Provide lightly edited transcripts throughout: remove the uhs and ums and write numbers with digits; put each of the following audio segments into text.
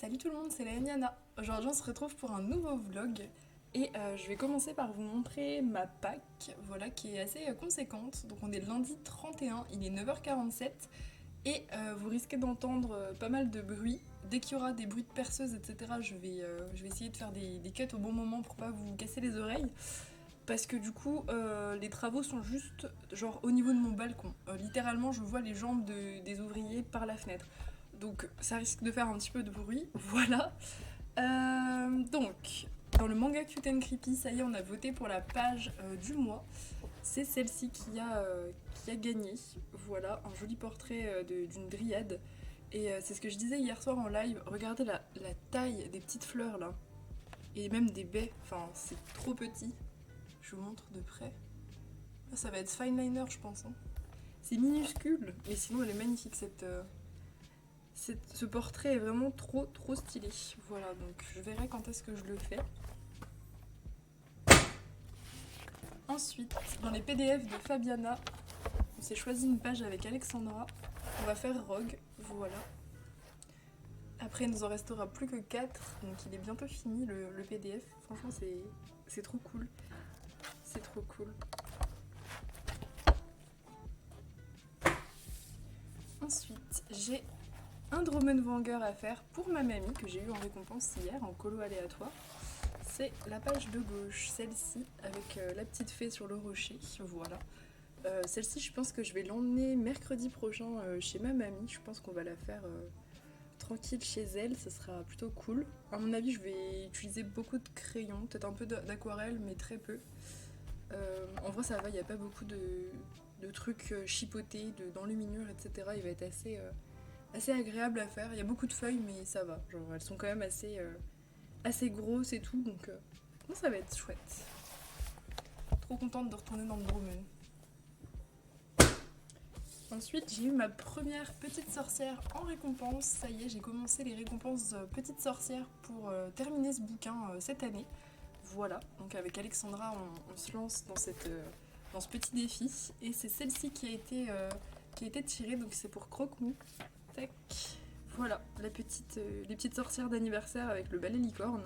Salut tout le monde, c'est la Niana. Aujourd'hui on se retrouve pour un nouveau vlog et je vais commencer par vous montrer ma Pâques, voilà, qui est assez conséquente. Donc on est le lundi 31, il est 9h47 et vous risquez d'entendre pas mal de bruit. Dès qu'il y aura des bruits de perceuse, etc., je vais essayer de faire des cuts au bon moment pour pas vous casser les oreilles. Parce que du coup, les travaux sont juste genre au niveau de mon balcon. Littéralement, je vois les jambes des ouvriers par la fenêtre. Donc ça risque de faire un petit peu de bruit, voilà. Donc, dans le manga Cute and Creepy, ça y est, on a voté pour la page du mois. C'est celle-ci qui a gagné. Voilà, un joli portrait d'une dryade. Et c'est ce que je disais hier soir en live. Regardez la taille des petites fleurs là. Et même des baies. Enfin, c'est trop petit. Je vous montre de près. Là, ça va être fine liner, je pense. Hein. C'est minuscule, mais sinon elle est magnifique ce portrait est vraiment trop stylé. Voilà, donc je verrai quand est-ce que je le fais. Ensuite, dans les PDF de Fabiana, on s'est choisi une page avec Alexandra. On va faire Rogue, voilà. Après, il nous en restera plus que 4, donc il est bientôt fini le PDF. Franchement, c'est trop cool. C'est trop cool. Ensuite, j'ai un Dromenwanger à faire pour ma mamie que j'ai eu en récompense hier en colo aléatoire. C'est la page de gauche, celle-ci avec la petite fée sur le rocher, voilà. Celle-ci, je pense que je vais l'emmener mercredi prochain chez ma mamie. Je pense qu'on va la faire tranquille chez elle, ça sera plutôt cool. À mon avis, je vais utiliser beaucoup de crayons, peut-être un peu d'aquarelle, mais très peu. En vrai, ça va, il n'y a pas beaucoup de trucs chipotés, d'enluminure, etc. Il va être assez agréable à faire. Il y a beaucoup de feuilles, mais ça va. Genre, elles sont quand même assez grosses et tout, donc ça va être chouette. Trop contente de retourner dans le Dromen. Ensuite, j'ai eu ma première petite sorcière en récompense. Ça y est, j'ai commencé les récompenses petite sorcière pour terminer ce bouquin cette année. Voilà, donc avec Alexandra, on se lance dans ce petit défi. Et c'est celle-ci qui a été tirée, donc c'est pour Croque-Mou. Tac. Voilà, les petites sorcières d'anniversaire avec le balai licorne.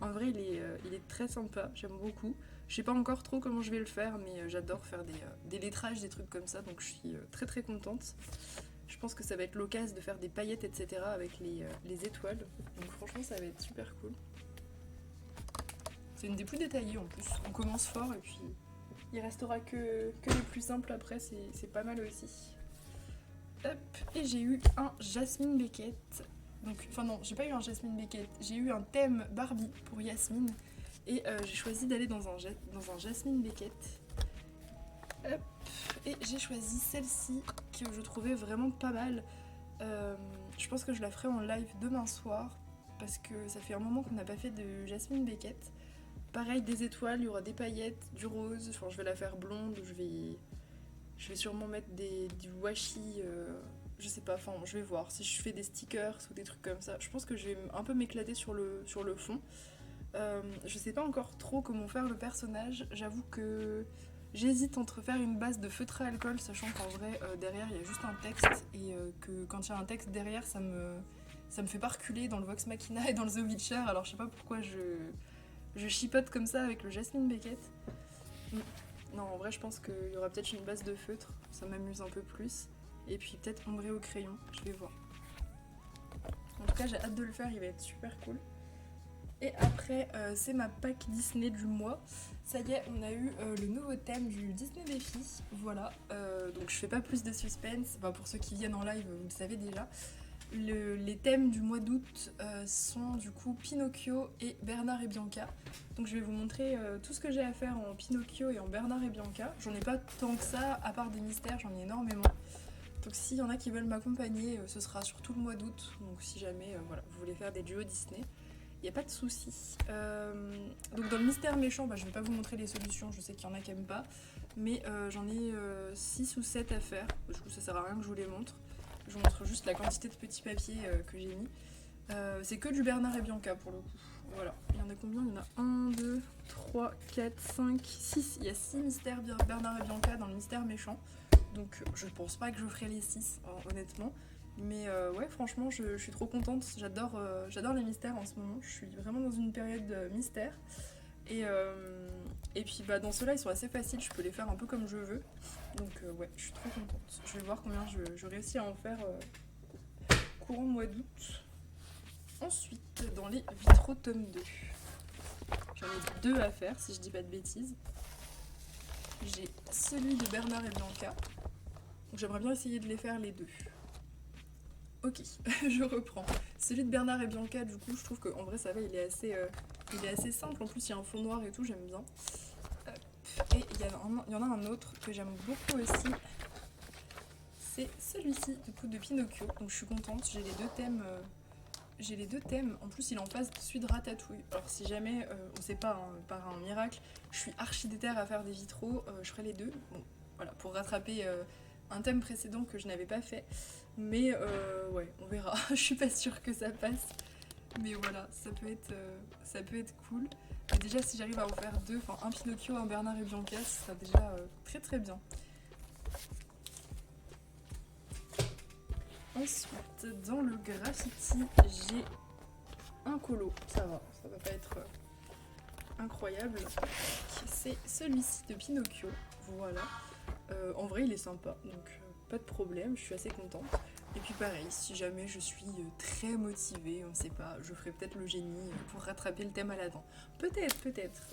En vrai, il est très sympa, j'aime beaucoup. Je sais pas encore trop comment je vais le faire, mais j'adore faire des lettrages, des trucs comme ça, donc je suis très contente. Je pense que ça va être l'occasion de faire des paillettes, etc. avec les étoiles. Donc franchement, ça va être super cool. C'est une des plus détaillées en plus. On commence fort et puis il restera que les plus simples après, c'est pas mal aussi. Hop, et j'ai eu un Jasmine Beckett. Donc, enfin non, j'ai pas eu un Jasmine Beckett, j'ai eu un thème Barbie pour Yasmine. Et j'ai choisi d'aller dans un Jasmine Beckett. Hop, et j'ai choisi celle-ci que je trouvais vraiment pas mal. Je pense que je la ferai en live demain soir parce que ça fait un moment qu'on n'a pas fait de Jasmine Beckett. Pareil, des étoiles, il y aura des paillettes, du rose. Enfin, je vais la faire blonde, je vais sûrement mettre du washi. Je sais pas, enfin, je vais voir si je fais des stickers ou des trucs comme ça. Je pense que je vais un peu m'éclater sur le fond. Je sais pas encore trop comment faire le personnage. J'avoue que j'hésite entre faire une base de feutre à alcool, sachant qu'en vrai, derrière, il y a juste un texte. Et que quand il y a un texte derrière, ça me fait pas reculer dans le Vox Machina et dans le The Witcher. Alors je sais pas pourquoi je chipote comme ça avec le Jasmine Beckett. Non, en vrai, je pense qu'il y aura peut-être une base de feutre. Ça m'amuse un peu plus. Et puis peut-être ombré au crayon. Je vais voir. En tout cas, j'ai hâte de le faire. Il va être super cool. Et après, c'est ma Pâques Disney du mois. Ça y est, on a eu le nouveau thème du Disney Défi. Voilà, donc je fais pas plus de suspense. Enfin, pour ceux qui viennent en live, vous le savez déjà. Les thèmes du mois d'août sont du coup Pinocchio et Bernard et Bianca. Donc je vais vous montrer tout ce que j'ai à faire en Pinocchio et en Bernard et Bianca. J'en ai pas tant que ça, à part des mystères, j'en ai énormément. Donc s'il y en a qui veulent m'accompagner, ce sera sur tout le mois d'août. Donc si jamais voilà, vous voulez faire des duos Disney, il n'y a pas de souci. Donc dans le mystère méchant, je ne vais pas vous montrer les solutions, je sais qu'il y en a qui n'aiment pas, mais j'en ai 6 ou 7 à faire, du coup ça sert à rien que je vous les montre. Je vous montre juste la quantité de petits papiers que j'ai mis. C'est que du Bernard et Bianca pour le coup. Voilà, il y en a combien? Il y en a 1, 2, 3, 4, 5, 6. Il y a 6 mystères Bernard et Bianca dans le mystère méchant. Donc je pense pas que je ferai les 6, honnêtement. Mais ouais, franchement, je suis trop contente. J'adore les mystères en ce moment. Je suis vraiment dans une période mystère. Et, euh, et puis bah, dans ceux-là, ils sont assez faciles. Je peux les faire un peu comme je veux. Donc ouais, je suis trop contente. Je vais voir combien je réussis à en faire courant mois d'août. Ensuite, dans les vitraux tome 2. J'en ai 2 à faire, si je dis pas de bêtises. J'ai celui de Bernard et Bianca. Donc j'aimerais bien essayer de les faire les deux. Ok, je reprends. Celui de Bernard et Bianca, du coup, je trouve qu'en vrai, ça va, il est assez simple. En plus, il y a un fond noir et tout, j'aime bien. Hop. Et il y en a un autre que j'aime beaucoup aussi. C'est celui-ci, du coup, de Pinocchio. Donc je suis contente, j'ai les deux thèmes. J'ai les deux thèmes. En plus, il est en face de celui de Ratatouille. Alors si jamais, on sait pas, hein, par un miracle, je suis archi déter à faire des vitraux, je ferai les deux. Bon, voilà, pour rattraper un thème précédent que je n'avais pas fait. Mais ouais, on verra. Je suis pas sûre que ça passe. Mais voilà, ça peut être cool. Et déjà, si j'arrive à en faire deux, enfin un Pinocchio, un Bernard et Bianca, ce sera déjà très très bien. Ensuite, dans le graffiti, j'ai un colo. Ça va pas être incroyable. C'est celui-ci de Pinocchio. Voilà. En vrai, il est sympa, donc pas de problème, je suis assez contente. Et puis pareil, si jamais je suis très motivée, on sait pas, je ferai peut-être le génie pour rattraper le thème Aladdin. Peut-être, peut-être.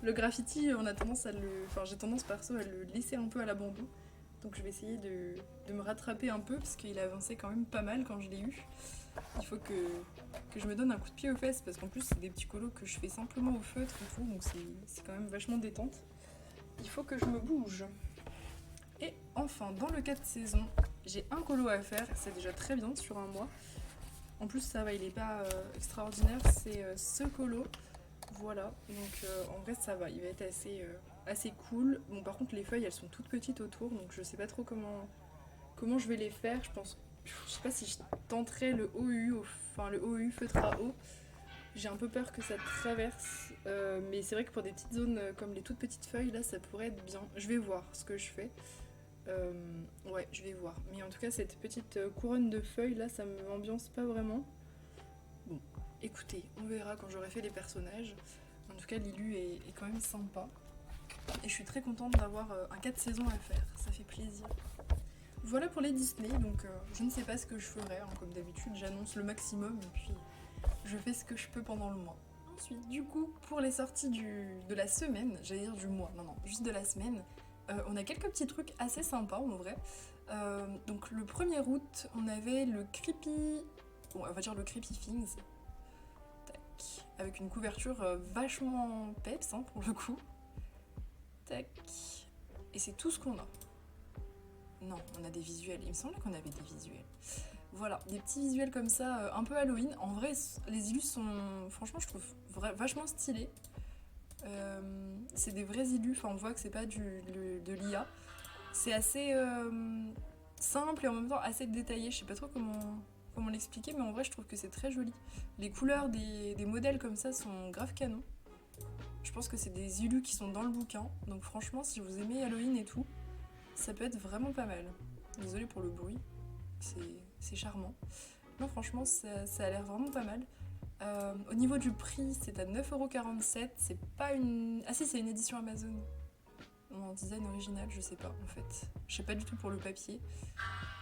Le graffiti, on a tendance à le... Enfin, j'ai tendance perso à le laisser un peu à l'abandon. Donc je vais essayer de me rattraper un peu, parce qu'il a avancé quand même pas mal quand je l'ai eu. Il faut que je me donne un coup de pied aux fesses, parce qu'en plus c'est des petits colos que je fais simplement au feutre et tout, donc c'est quand même vachement détente. Il faut que je me bouge. Et enfin, dans le cas de saison, j'ai un colo à faire, c'est déjà très bien sur un mois. En plus, ça va, il est pas extraordinaire, c'est ce colo. Voilà, donc en vrai, ça va, il va être assez cool. Bon, par contre, les feuilles, elles sont toutes petites autour, donc je sais pas trop comment je vais les faire. Je sais pas si je tenterai le OU, enfin le OU feutre à eau. J'ai un peu peur que ça traverse, mais c'est vrai que pour des petites zones comme les toutes petites feuilles, là, ça pourrait être bien. Je vais voir ce que je fais. Ouais, je vais voir. Mais en tout cas, cette petite couronne de feuilles, là, ça m'ambiance pas vraiment. Bon, écoutez, on verra quand j'aurai fait les personnages. En tout cas, Lilu est quand même sympa. Et je suis très contente d'avoir un 4 saisons à faire. Ça fait plaisir. Voilà pour les Disney, donc je ne sais pas ce que je ferai. Hein. Comme d'habitude, j'annonce le maximum et puis je fais ce que je peux pendant le mois. Ensuite, du coup, pour les sorties de la semaine, j'allais dire du mois, non, juste de la semaine, on a quelques petits trucs assez sympas en vrai. Donc le 1er août, on avait le Creepy... Bon, on va dire le Creepy Things. Tac. Avec une couverture vachement peps, hein, pour le coup. Tac. Et c'est tout ce qu'on a. Non, on a des visuels. Il me semblait qu'on avait des visuels. Voilà, des petits visuels comme ça, un peu Halloween. En vrai, les illus sont, franchement, je trouve vachement stylés. C'est des vrais illus, enfin, on voit que c'est pas de l'IA. C'est assez simple et en même temps assez détaillé. Je sais pas trop comment l'expliquer, mais en vrai, je trouve que c'est très joli. Les couleurs des modèles comme ça sont grave canon. Je pense que c'est des illus qui sont dans le bouquin. Donc, franchement, si vous aimez Halloween et tout, ça peut être vraiment pas mal. Désolée pour le bruit. C'est charmant. Non, franchement, ça a l'air vraiment pas mal. Au niveau du prix, c'est à 9,47€. C'est pas une... Ah si, c'est une édition Amazon. En design original, je sais pas en fait. Je sais pas du tout pour le papier.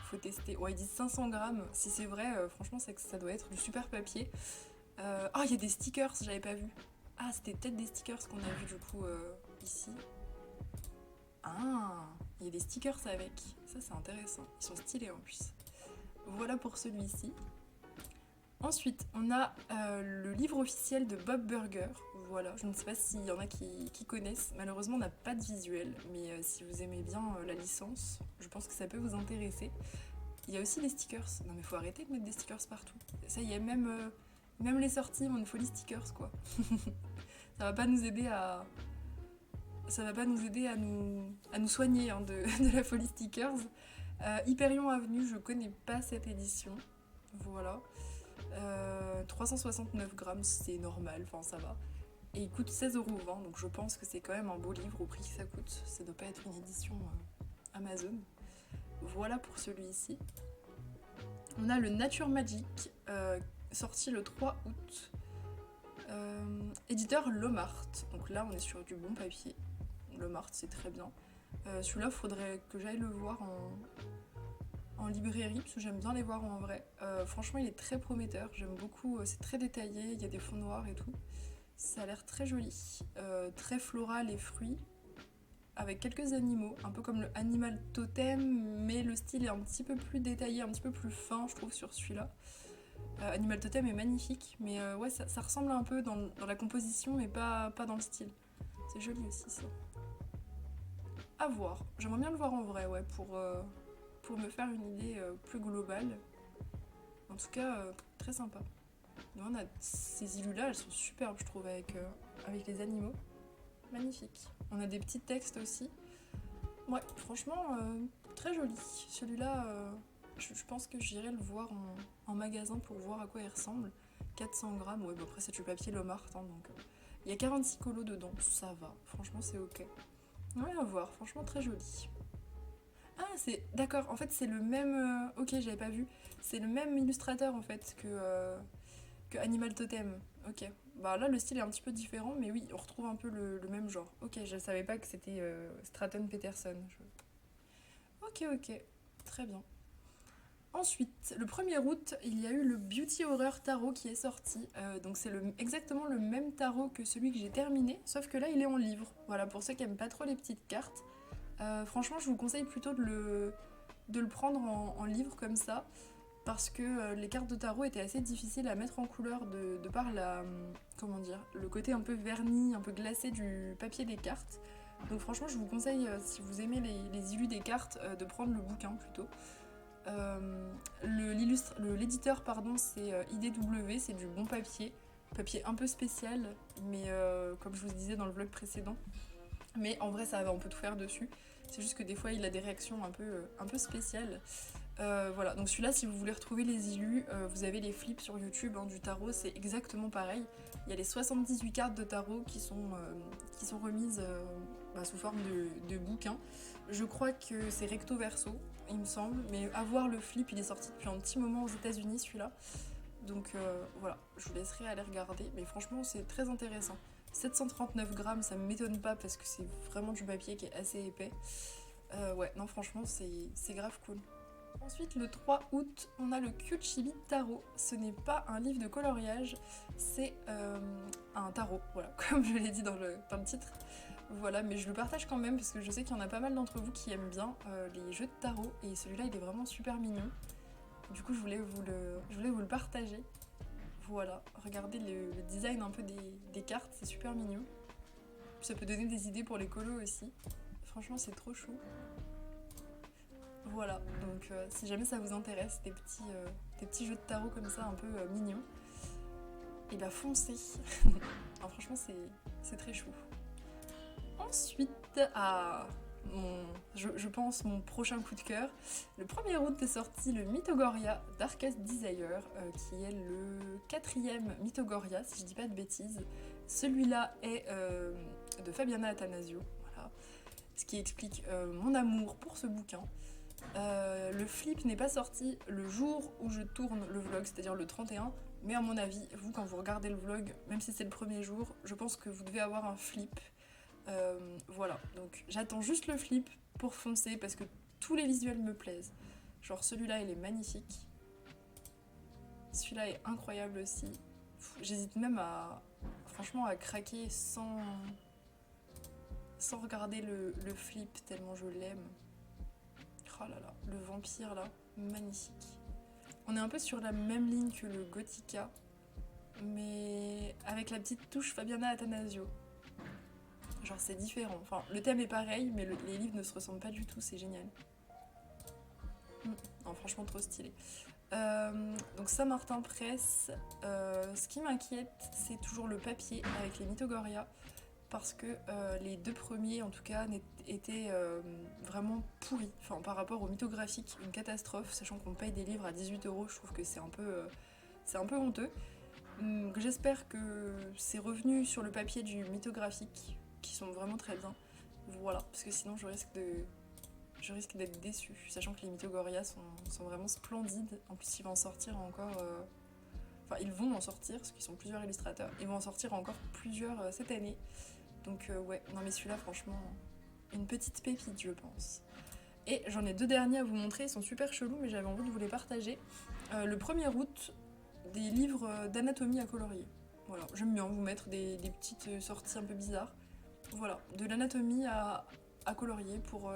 Faut tester. Ouais, ils disent 500 grammes. Si c'est vrai, franchement, c'est que ça doit être du super papier. Ah, il y a des stickers, j'avais pas vu. Ah, c'était peut-être des stickers qu'on a vu du coup ici. Ah, il y a des stickers avec. Ça, c'est intéressant. Ils sont stylés en plus. Voilà pour celui-ci. Ensuite, on a le livre officiel de Bob Burger. Voilà, je ne sais pas s'il y en a qui connaissent. Malheureusement, on n'a pas de visuel, mais si vous aimez bien la licence, je pense que ça peut vous intéresser. Il y a aussi des stickers. Non mais faut arrêter de mettre des stickers partout. Ça y est, même les sorties ont une folie stickers, quoi. Ça va pas nous aider à... Ça va pas nous aider à nous soigner hein, de la folie stickers. Hyperion Avenue, je connais pas cette édition. Voilà. 369 grammes, c'est normal, enfin ça va. Et il coûte 16,20€, donc je pense que c'est quand même un beau livre au prix que ça coûte. Ça doit pas être une édition Amazon. Voilà pour celui-ci. On a le Nature Magic, sorti le 3 août. Éditeur Lomart. Donc là, on est sur du bon papier. Lomart, c'est très bien. Celui-là, faudrait que j'aille le voir en librairie, parce que j'aime bien les voir en vrai. Franchement, il est très prometteur. J'aime beaucoup. C'est très détaillé. Il y a des fonds noirs et tout. Ça a l'air très joli. Très floral et fruits. Avec quelques animaux, un peu comme le Animal Totem, mais le style est un petit peu plus détaillé, un petit peu plus fin, je trouve, sur celui-là. Animal Totem est magnifique, mais ouais, ça ressemble un peu dans la composition, mais pas dans le style. C'est joli aussi, ça. À voir. J'aimerais bien le voir en vrai, ouais, pour me faire une idée plus globale. En tout cas, très sympa. On a ces illus-là, elles sont superbes, je trouve, avec les animaux. Magnifique. On a des petits textes aussi. Ouais, franchement, très joli. Celui-là, je pense que j'irai le voir en magasin pour voir à quoi il ressemble. 400 grammes, ouais, bah après c'est du papier Lomart, hein, donc il y a 46 colos dedans, ça va. Franchement, c'est ok. Ouais, à voir, franchement, très joli. Ah, c'est d'accord, en fait, c'est le même. Ok, j'avais pas vu. C'est le même illustrateur en fait que Animal Totem. Ok. Bah là, le style est un petit peu différent, mais oui, on retrouve un peu le même genre. Ok, je savais pas que c'était Stratton Peterson. Ok, ok. Très bien. Ensuite, le 1er août, il y a eu le Beauty Horror Tarot qui est sorti. Donc c'est exactement le même tarot que celui que j'ai terminé, sauf que là, il est en livre. Voilà, pour ceux qui aiment pas trop les petites cartes. Franchement, je vous conseille plutôt de le prendre en livre comme ça, parce que les cartes de tarot étaient assez difficiles à mettre en couleur de par comment dire, le côté un peu verni, un peu glacé du papier des cartes. Donc franchement, je vous conseille, si vous aimez les illus des cartes, de prendre le bouquin plutôt. L'éditeur, pardon, c'est IDW, c'est du bon papier. Papier un peu spécial, mais comme je vous disais dans le vlog précédent. Mais en vrai, ça va, on peut tout faire dessus. C'est juste que des fois, il a des réactions un peu spéciales. Voilà, donc celui-là, si vous voulez retrouver les illus, vous avez les flips sur YouTube hein, du tarot, c'est exactement pareil. Il y a les 78 cartes de tarot qui sont remises sous forme de bouquin. Je crois que c'est recto verso, il me semble, mais à voir le flip, il est sorti depuis un petit moment aux États-Unis celui-là. Donc voilà, je vous laisserai aller regarder, mais franchement, c'est très intéressant. 739 grammes, ça me m'étonne pas parce que c'est vraiment du papier qui est assez épais. Ouais, non, franchement, c'est grave cool. Ensuite, le 3 août, on a le Cute Chibi Tarot. Ce n'est pas un livre de coloriage, c'est un tarot, voilà, comme je l'ai dit dans le titre. Voilà, mais je le partage quand même parce que je sais qu'il y en a pas mal d'entre vous qui aiment bien les jeux de tarot et celui-là, il est vraiment super mignon. Du coup, je voulais vous le partager. Voilà, regardez le design un peu des cartes, c'est super mignon. Ça peut donner des idées pour les colos aussi. Franchement, c'est trop chou. Voilà, donc si jamais ça vous intéresse, des petits jeux de tarot comme ça, un peu mignons, et bah foncez. Alors, franchement, c'est très chou. Ensuite, je pense mon prochain coup de cœur. Le 1er août est sorti le Mythogoria Darkest Desire, qui est le 4e Mythogoria, si je dis pas de bêtises. Celui-là est de Fabiana Attanasio, voilà. Ce qui explique mon amour pour ce bouquin. Le flip n'est pas sorti le jour où je tourne le vlog, c'est-à-dire le 31, mais à mon avis, vous quand vous regardez le vlog, même si c'est le premier jour, je pense que vous devez avoir un flip. Voilà, donc j'attends juste le flip pour foncer parce que tous les visuels me plaisent. Genre celui-là il est magnifique, celui-là est incroyable aussi. J'hésite même franchement à craquer sans regarder le flip tellement je l'aime. Oh là là, le vampire là, magnifique. On est un peu sur la même ligne que le Gothica, mais avec la petite touche Fabiana Attanasio. Genre c'est différent. Enfin, le thème est pareil, mais les livres ne se ressemblent pas du tout, c'est génial. Non, franchement, trop stylé. Donc Saint-Martin Presse. Ce qui m'inquiète, c'est toujours le papier avec les Mythogoria. Parce que les deux premiers, en tout cas, étaient vraiment pourris. Enfin, par rapport au mythographique, une catastrophe, sachant qu'on paye des livres à 18 €, je trouve que c'est un peu honteux. Donc, j'espère que c'est revenu sur le papier du mythographique, qui sont vraiment très bien. Voilà, parce que sinon je je risque d'être déçue, sachant que les Mythogoria sont vraiment splendides. En plus, il va en sortir encore... Enfin, ils vont en sortir, parce qu'ils sont plusieurs illustrateurs. Ils vont en sortir encore plusieurs cette année. Donc ouais, non mais celui-là, franchement, une petite pépite, je pense. Et j'en ai 2 derniers à vous montrer, ils sont super chelous, mais j'avais envie de vous les partager. Le 1er août, des livres d'anatomie à colorier. Voilà, j'aime bien vous mettre des petites sorties un peu bizarres. Voilà, de l'anatomie à colorier pour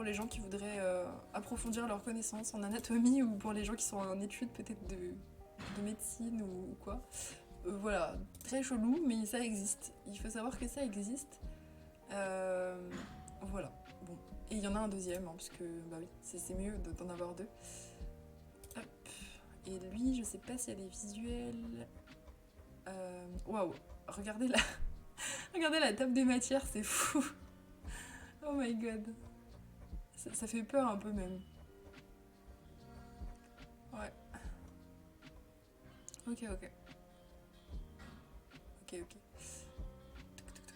les gens qui voudraient approfondir leurs connaissances en anatomie ou pour les gens qui sont en études peut-être de médecine ou quoi. Voilà, très chelou, mais ça existe. Il faut savoir que ça existe. Voilà, bon. Et il y en a un deuxième, hein, parce que bah oui, c'est mieux d'en avoir 2. Hop. Et lui, je sais pas si elle est visuelle. Waouh, regardez la... regardez la table des matières, c'est fou. Oh my god. Ça fait peur un peu même. Ouais. Ok.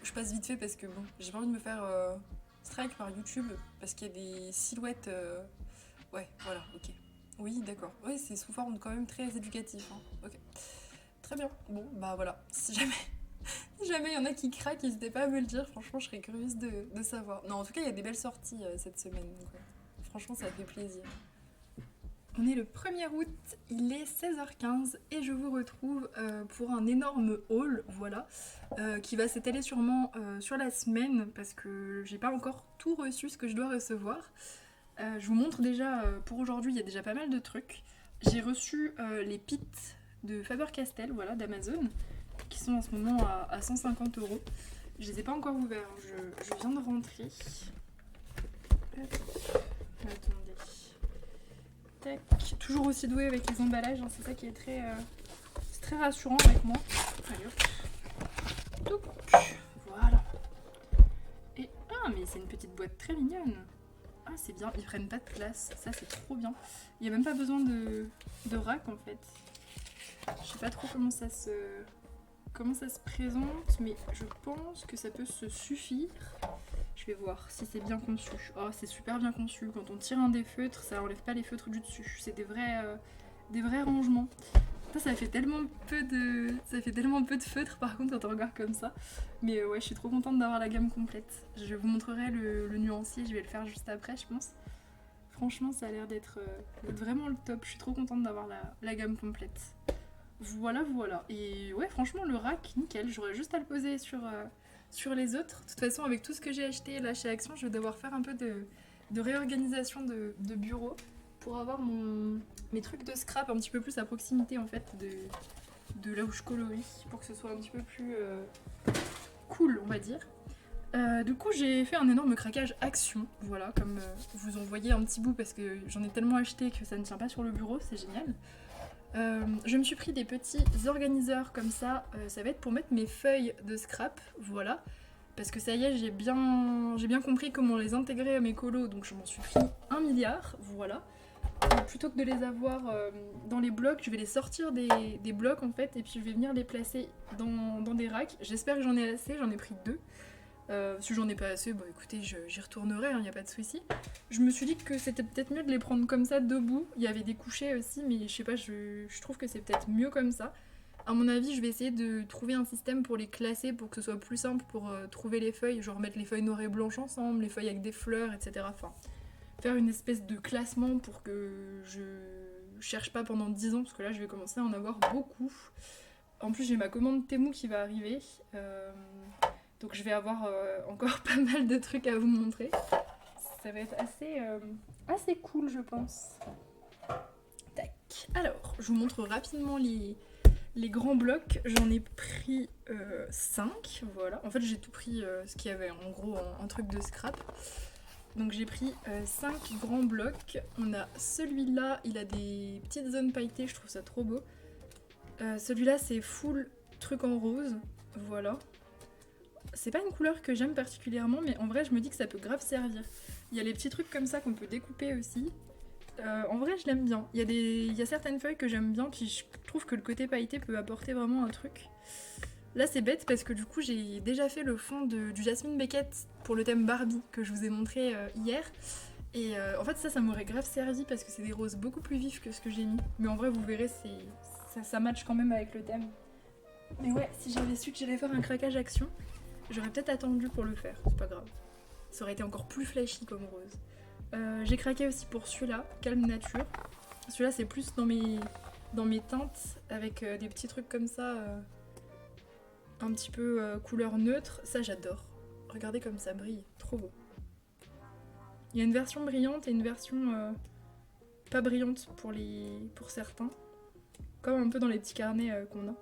Je passe vite fait parce que bon, j'ai pas envie de me faire strike par YouTube parce qu'il y a des silhouettes. Ouais, voilà, ok. Oui, d'accord. Oui, c'est sous forme quand même très éducatif. Hein. Ok. Très bien. Bon, bah voilà. Si jamais il y en a qui craquent, n'hésitez pas à me le dire. Franchement, je serais curieuse de savoir. Non, en tout cas, il y a des belles sorties cette semaine. Donc, franchement, ça fait plaisir. On est le 1er août, il est 16h15 et je vous retrouve pour un énorme haul, voilà, qui va s'étaler sûrement sur la semaine parce que j'ai pas encore tout reçu ce que je dois recevoir. Je vous montre déjà, pour aujourd'hui, il y a déjà pas mal de trucs. J'ai reçu les pits de Faber-Castell, voilà, d'Amazon, qui sont en ce moment à 150 €. Je les ai pas encore ouverts, je viens de rentrer. Attendez. Tac. Toujours aussi douée avec les emballages, hein, c'est ça qui est c'est très rassurant avec moi. Allez hop. Donc, voilà. Et mais c'est une petite boîte très mignonne. Ah, c'est bien, ils prennent pas de place, ça c'est trop bien. Il n'y a même pas besoin de rack en fait. Je sais pas trop comment ça se présente, mais je pense que ça peut se suffire. Je vais voir si c'est bien conçu. Oh, c'est super bien conçu. Quand on tire un des feutres, ça enlève pas les feutres du dessus. C'est des vrais rangements. Ça fait tellement peu de feutres par contre quand on regarde comme ça. Mais ouais, je suis trop contente d'avoir la gamme complète. Je vous montrerai le nuancier, je vais le faire juste après, je pense. Franchement, ça a l'air d'être vraiment le top. Je suis trop contente d'avoir la gamme complète. Voilà. Et ouais, franchement, le rack, nickel. J'aurais juste à le poser sur les autres. De toute façon, avec tout ce que j'ai acheté là chez Action, je vais devoir faire un peu de réorganisation de bureau pour avoir mes trucs de scrap un petit peu plus à proximité en fait de là où je colorie, pour que ce soit un petit peu plus cool, on va dire. Du coup, j'ai fait un énorme craquage Action, voilà, comme vous en voyez un petit bout parce que j'en ai tellement acheté que ça ne tient pas sur le bureau, c'est génial. Je me suis pris des petits organiseurs comme ça, ça va être pour mettre mes feuilles de scrap, voilà. Parce que ça y est, j'ai bien compris comment les intégrer à mes colos, donc je m'en suis pris 1 milliard, voilà. Et plutôt que de les avoir dans les blocs, je vais les sortir des blocs en fait, et puis je vais venir les placer dans des racks. J'espère que j'en ai assez, j'en ai pris 2. Si j'en ai pas assez, bah écoutez, j'y retournerai, y a pas de souci. Je me suis dit que c'était peut-être mieux de les prendre comme ça debout. Il y avait des couchés aussi, mais je sais pas, je trouve que c'est peut-être mieux comme ça. À mon avis, je vais essayer de trouver un système pour les classer, pour que ce soit plus simple pour trouver les feuilles, genre mettre les feuilles noires et blanches ensemble, les feuilles avec des fleurs, etc. Enfin, faire une espèce de classement pour que je cherche pas pendant 10 ans, parce que là, je vais commencer à en avoir beaucoup. En plus, j'ai ma commande Temu qui va arriver. Donc je vais avoir encore pas mal de trucs à vous montrer. Ça va être assez cool, je pense. Tac. Alors, je vous montre rapidement les grands blocs. J'en ai pris 5, voilà. En fait, j'ai tout pris ce qu'il y avait, en gros, un truc de scrap. Donc j'ai pris 5 grands blocs. On a celui-là, il a des petites zones pailletées, je trouve ça trop beau. Celui-là, c'est full truc en rose, voilà. C'est pas une couleur que j'aime particulièrement, mais en vrai je me dis que ça peut grave servir. Il y a les petits trucs comme ça qu'on peut découper aussi. En vrai je l'aime bien. Il y a certaines feuilles que j'aime bien, puis je trouve que le côté pailleté peut apporter vraiment un truc. Là c'est bête parce que du coup j'ai déjà fait le fond du Jasmine Beckett pour le thème Barbie que je vous ai montré hier. Et en fait ça m'aurait grave servi parce que c'est des roses beaucoup plus vifs que ce que j'ai mis. Mais en vrai vous verrez ça match quand même avec le thème. Mais ouais, si j'avais su que j'allais faire un craquage action, j'aurais peut-être attendu pour le faire, c'est pas grave. Ça aurait été encore plus flashy comme rose. J'ai craqué aussi pour celui-là, Calme Nature. Celui-là c'est plus dans mes teintes avec des petits trucs comme ça, un petit peu couleur neutre. Ça j'adore. Regardez comme ça brille, trop beau. Il y a une version brillante et une version pas brillante pour certains. Comme un peu dans les petits carnets qu'on a.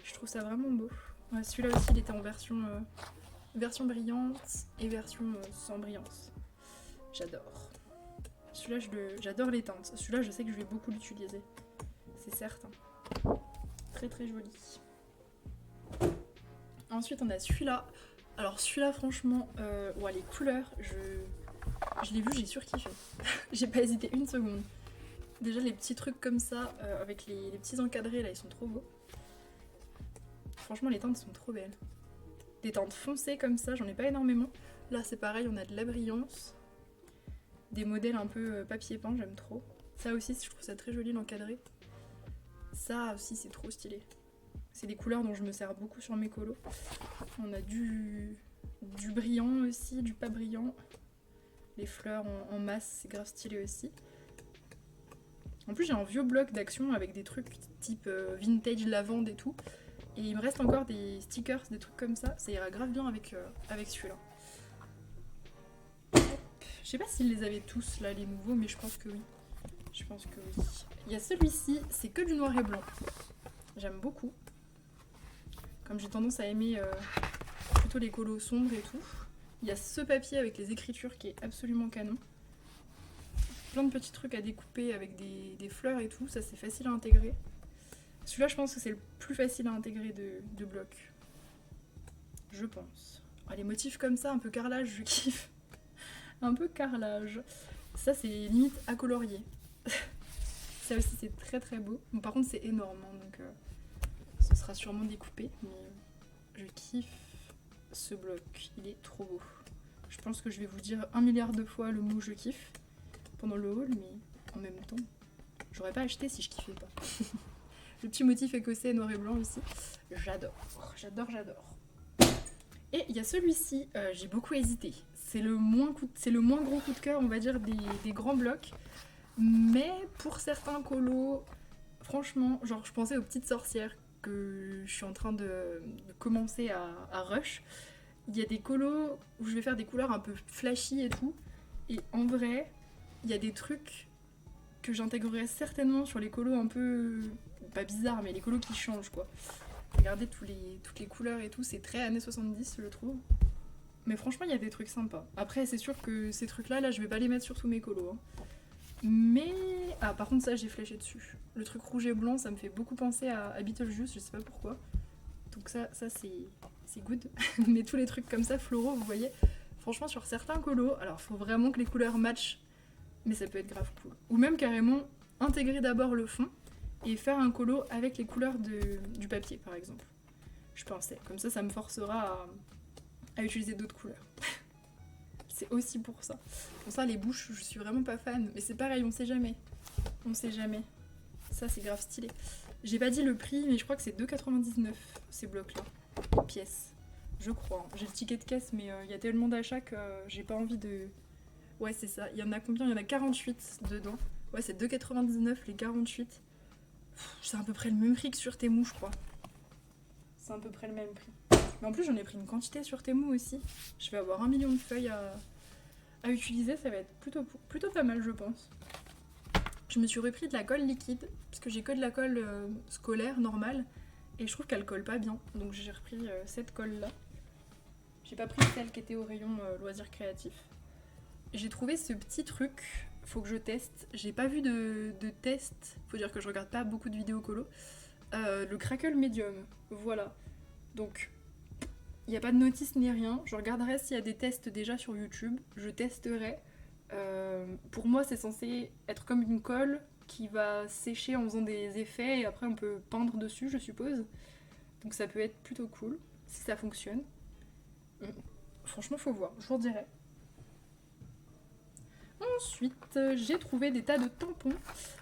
Je trouve ça vraiment beau. Ouais, celui-là aussi il était en version brillante et version sans brillance. J'adore. Celui-là j'adore les teintes. Celui-là je sais que je vais beaucoup l'utiliser. C'est certain. Très très joli. Ensuite on a celui-là. Alors celui-là franchement, ouais, les couleurs, je l'ai vu, j'ai surkiffé. J'ai pas hésité une seconde. Déjà les petits trucs comme ça, avec les petits encadrés là, ils sont trop beaux. Franchement les teintes sont trop belles. Des teintes foncées comme ça, j'en ai pas énormément. Là c'est pareil, on a de la brillance. Des modèles un peu papier peint, j'aime trop. Ça aussi je trouve ça très joli l'encadré. Ça aussi c'est trop stylé. C'est des couleurs dont je me sers beaucoup sur mes colos. On a du brillant aussi, du pas brillant. Les fleurs en masse, c'est grave stylé aussi. En plus j'ai un vieux bloc d'action avec des trucs type vintage lavande et tout. Et il me reste encore des stickers, des trucs comme ça. Ça ira grave bien avec celui-là. Je sais pas s'ils les avaient tous là, les nouveaux, mais je pense que oui. Je pense que oui. Il y a celui-ci, c'est que du noir et blanc. J'aime beaucoup. Comme j'ai tendance à aimer plutôt les colos sombres et tout. Il y a ce papier avec les écritures qui est absolument canon. Plein de petits trucs à découper avec des fleurs et tout. Ça c'est facile à intégrer. Celui-là je pense que c'est le plus facile à intégrer de bloc. Je pense. Oh, les motifs comme ça, un peu carrelage, je kiffe. Un peu carrelage. Ça c'est limite à colorier. Ça aussi c'est très très beau. Bon, par contre c'est énorme, hein, donc ce sera sûrement découpé. Mais je kiffe ce bloc, il est trop beau. Je pense que je vais vous dire 1 milliard de fois le mot je kiffe pendant le haul, mais en même temps, j'aurais pas acheté si je kiffais pas. Le petit motif écossais noir et blanc aussi, j'adore, j'adore, j'adore. Et il y a celui-ci, j'ai beaucoup hésité. C'est le moins gros coup de cœur, on va dire, des grands blocs. Mais pour certains colos, franchement, genre je pensais aux petites sorcières que je suis en train de commencer à rush. Il y a des colos où je vais faire des couleurs un peu flashy et tout. Et en vrai, il y a des trucs que j'intégrerai certainement sur les colos un peu... pas bizarres, mais les colos qui changent, quoi. Regardez toutes les couleurs et tout, c'est très années 70, je trouve. Mais franchement, il y a des trucs sympas. Après, c'est sûr que ces trucs-là, je vais pas les mettre sur tous mes colos. Hein. Mais... Ah, par contre, ça, j'ai flashé dessus. Le truc rouge et blanc, ça me fait beaucoup penser à Beetlejuice, je sais pas pourquoi. Donc ça c'est good. Mais tous les trucs comme ça, floraux, vous voyez, franchement, sur certains colos, alors faut vraiment que les couleurs matchent, mais ça peut être grave cool. Ou même carrément intégrer d'abord le fond et faire un colo avec les couleurs du papier, par exemple. Je pensais. Comme ça me forcera à utiliser d'autres couleurs. C'est aussi pour ça. Pour ça, les bouches, je suis vraiment pas fan. Mais c'est pareil, on sait jamais. On sait jamais. Ça, c'est grave stylé. J'ai pas dit le prix, mais je crois que c'est 2,99 ces blocs-là. Pièces. Je crois. J'ai le ticket de caisse, mais il y a tellement d'achats que j'ai pas envie de... Ouais, c'est ça. Il y en a combien ? Il y en a 48 dedans. Ouais, c'est 2,99 les 48. C'est à peu près le même prix que sur Temu, je crois. C'est à peu près le même prix. Mais en plus, j'en ai pris une quantité sur Temu aussi. Je vais avoir 1 million de feuilles à utiliser. Ça va être plutôt pas mal, je pense. Je me suis repris de la colle liquide, parce que j'ai que de la colle scolaire, normale, et je trouve qu'elle colle pas bien. Donc j'ai repris cette colle-là. J'ai pas pris celle qui était au rayon loisirs créatifs. J'ai trouvé ce petit truc, faut que je teste. J'ai pas vu de test, faut dire que je regarde pas beaucoup de vidéos colo. Le Crackle Medium, voilà. Donc, il n'y a pas de notice ni rien. Je regarderai s'il y a des tests déjà sur YouTube. Je testerai. Pour moi, c'est censé être comme une colle qui va sécher en faisant des effets et après on peut peindre dessus, je suppose. Donc ça peut être plutôt cool, si ça fonctionne. Franchement, faut voir, je vous redirai. Ensuite, j'ai trouvé des tas de tampons.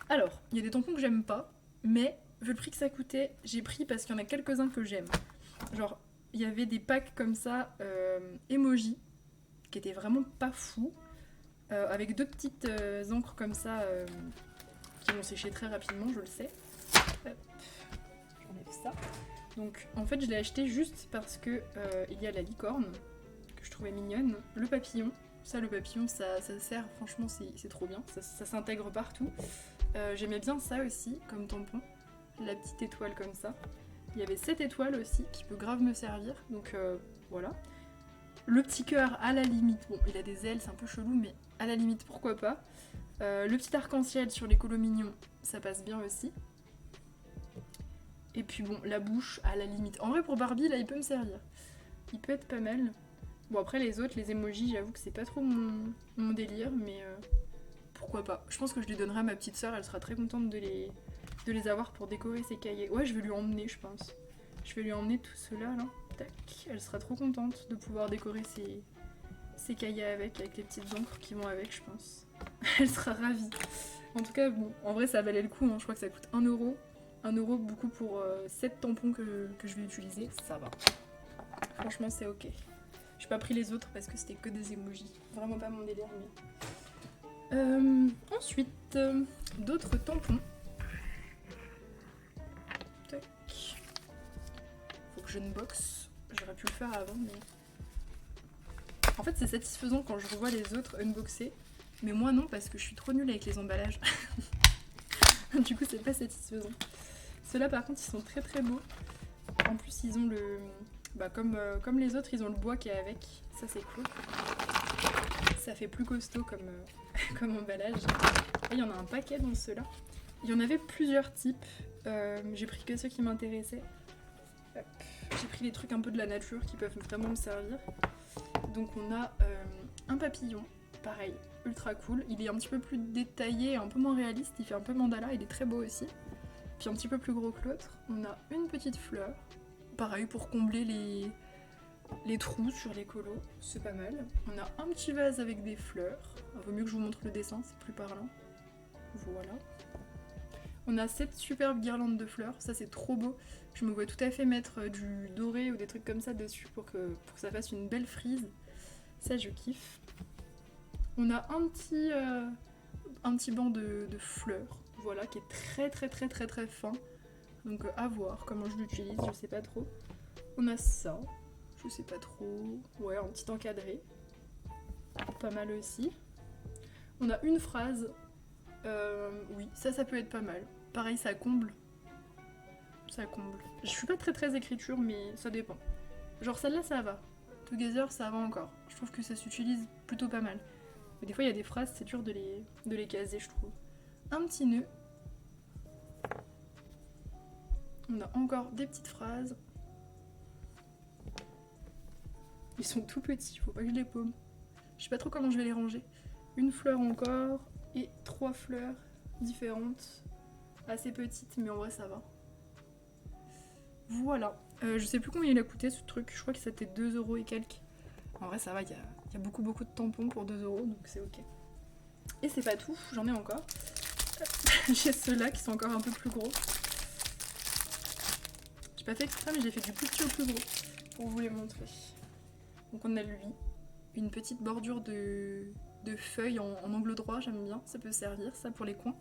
Alors, il y a des tampons que j'aime pas, mais vu le prix que ça coûtait, j'ai pris parce qu'il y en a quelques-uns que j'aime. Genre, il y avait des packs comme ça, emoji, qui étaient vraiment pas fous, avec 2 petites encres comme ça, qui vont sécher très rapidement, je le sais. Hop, j'enlève ça. Donc, en fait, je l'ai acheté juste parce que il y a la licorne, que je trouvais mignonne, le papillon. Ça, le papillon, ça sert, franchement, c'est trop bien, ça s'intègre partout. J'aimais bien ça aussi, comme tampon, la petite étoile comme ça. Il y avait cette étoile aussi, qui peut grave me servir, donc voilà. Le petit cœur, à la limite, bon, il a des ailes, c'est un peu chelou, mais à la limite, pourquoi pas. Le petit arc-en-ciel sur les colos mignons, ça passe bien aussi. Et puis bon, la bouche, à la limite. En vrai, pour Barbie, là, il peut me servir. Il peut être pas mal. Bon, après, les autres, les emojis, j'avoue que c'est pas trop mon délire, mais pourquoi pas. Je pense que je les donnerai à ma petite sœur, elle sera très contente de les avoir pour décorer ses cahiers. Ouais, je vais lui emmener, je pense. Je vais lui emmener tout cela, là. Tac. Elle sera trop contente de pouvoir décorer ses cahiers avec les petites encres qui vont avec, je pense. Elle sera ravie. En tout cas, bon, en vrai, ça valait le coup, hein. Je crois que ça coûte 1 euro. 1 euro beaucoup pour 7 tampons que je vais utiliser, ça va. Franchement, c'est ok. J'ai pas pris les autres parce que c'était que des emojis. Vraiment pas mon délire, mais... ensuite, d'autres tampons. Tac. Faut que j'unbox. J'aurais pu le faire avant, mais... En fait, c'est satisfaisant quand je revois les autres unboxés. Mais moi non, parce que je suis trop nulle avec les emballages. Du coup, c'est pas satisfaisant. Ceux-là, par contre, ils sont très très beaux. En plus, ils ont le... Bah, comme les autres, ils ont le bois qui est avec. Ça, c'est cool. Ça fait plus costaud comme emballage. Et il y en a un paquet dans ceux-là. Il y en avait plusieurs types. J'ai pris que ceux qui m'intéressaient. J'ai pris les trucs un peu de la nature qui peuvent vraiment me servir. Donc on a un papillon. Pareil, ultra cool. Il est un petit peu plus détaillé, un peu moins réaliste. Il fait un peu mandala, il est très beau aussi. Puis un petit peu plus gros que l'autre. On a une petite fleur. Pareil, pour combler les trous sur les colos, c'est pas mal. On a un petit vase avec des fleurs. Vaut mieux que je vous montre le dessin, c'est plus parlant. Voilà. On a cette superbe guirlande de fleurs, ça c'est trop beau. Je me vois tout à fait mettre du doré ou des trucs comme ça dessus pour que ça fasse une belle frise. Ça, je kiffe. On a un petit banc de fleurs, voilà, qui est très très très très très fin. Donc à voir comment je l'utilise, je sais pas trop. On a ça, je sais pas trop. Ouais, un petit encadré. Pas mal aussi. On a une phrase. Oui, ça peut être pas mal. Pareil, ça comble. Ça comble. Je suis pas très très écriture, mais ça dépend. Genre celle-là, ça va. Together, ça va encore. Je trouve que ça s'utilise plutôt pas mal. Mais des fois, il y a des phrases, c'est dur de les caser, je trouve. Un petit nœud. On a encore des petites phrases. Ils sont tout petits, faut pas que je les paume. Je sais pas trop comment je vais les ranger. Une fleur encore et 3 fleurs différentes. Assez petites, mais en vrai ça va. Voilà. Je sais plus combien il a coûté ce truc. Je crois que c'était 2 euros et quelques. En vrai ça va, il y a beaucoup de tampons pour 2 euros, donc c'est ok. Et c'est pas tout, j'en ai encore. J'ai ceux-là qui sont encore un peu plus gros. J'ai pas fait exprès, mais j'ai fait du plus petit au plus gros pour vous les montrer. Donc on a lui, une petite bordure de feuilles en angle droit, j'aime bien, ça peut servir, ça pour les coins.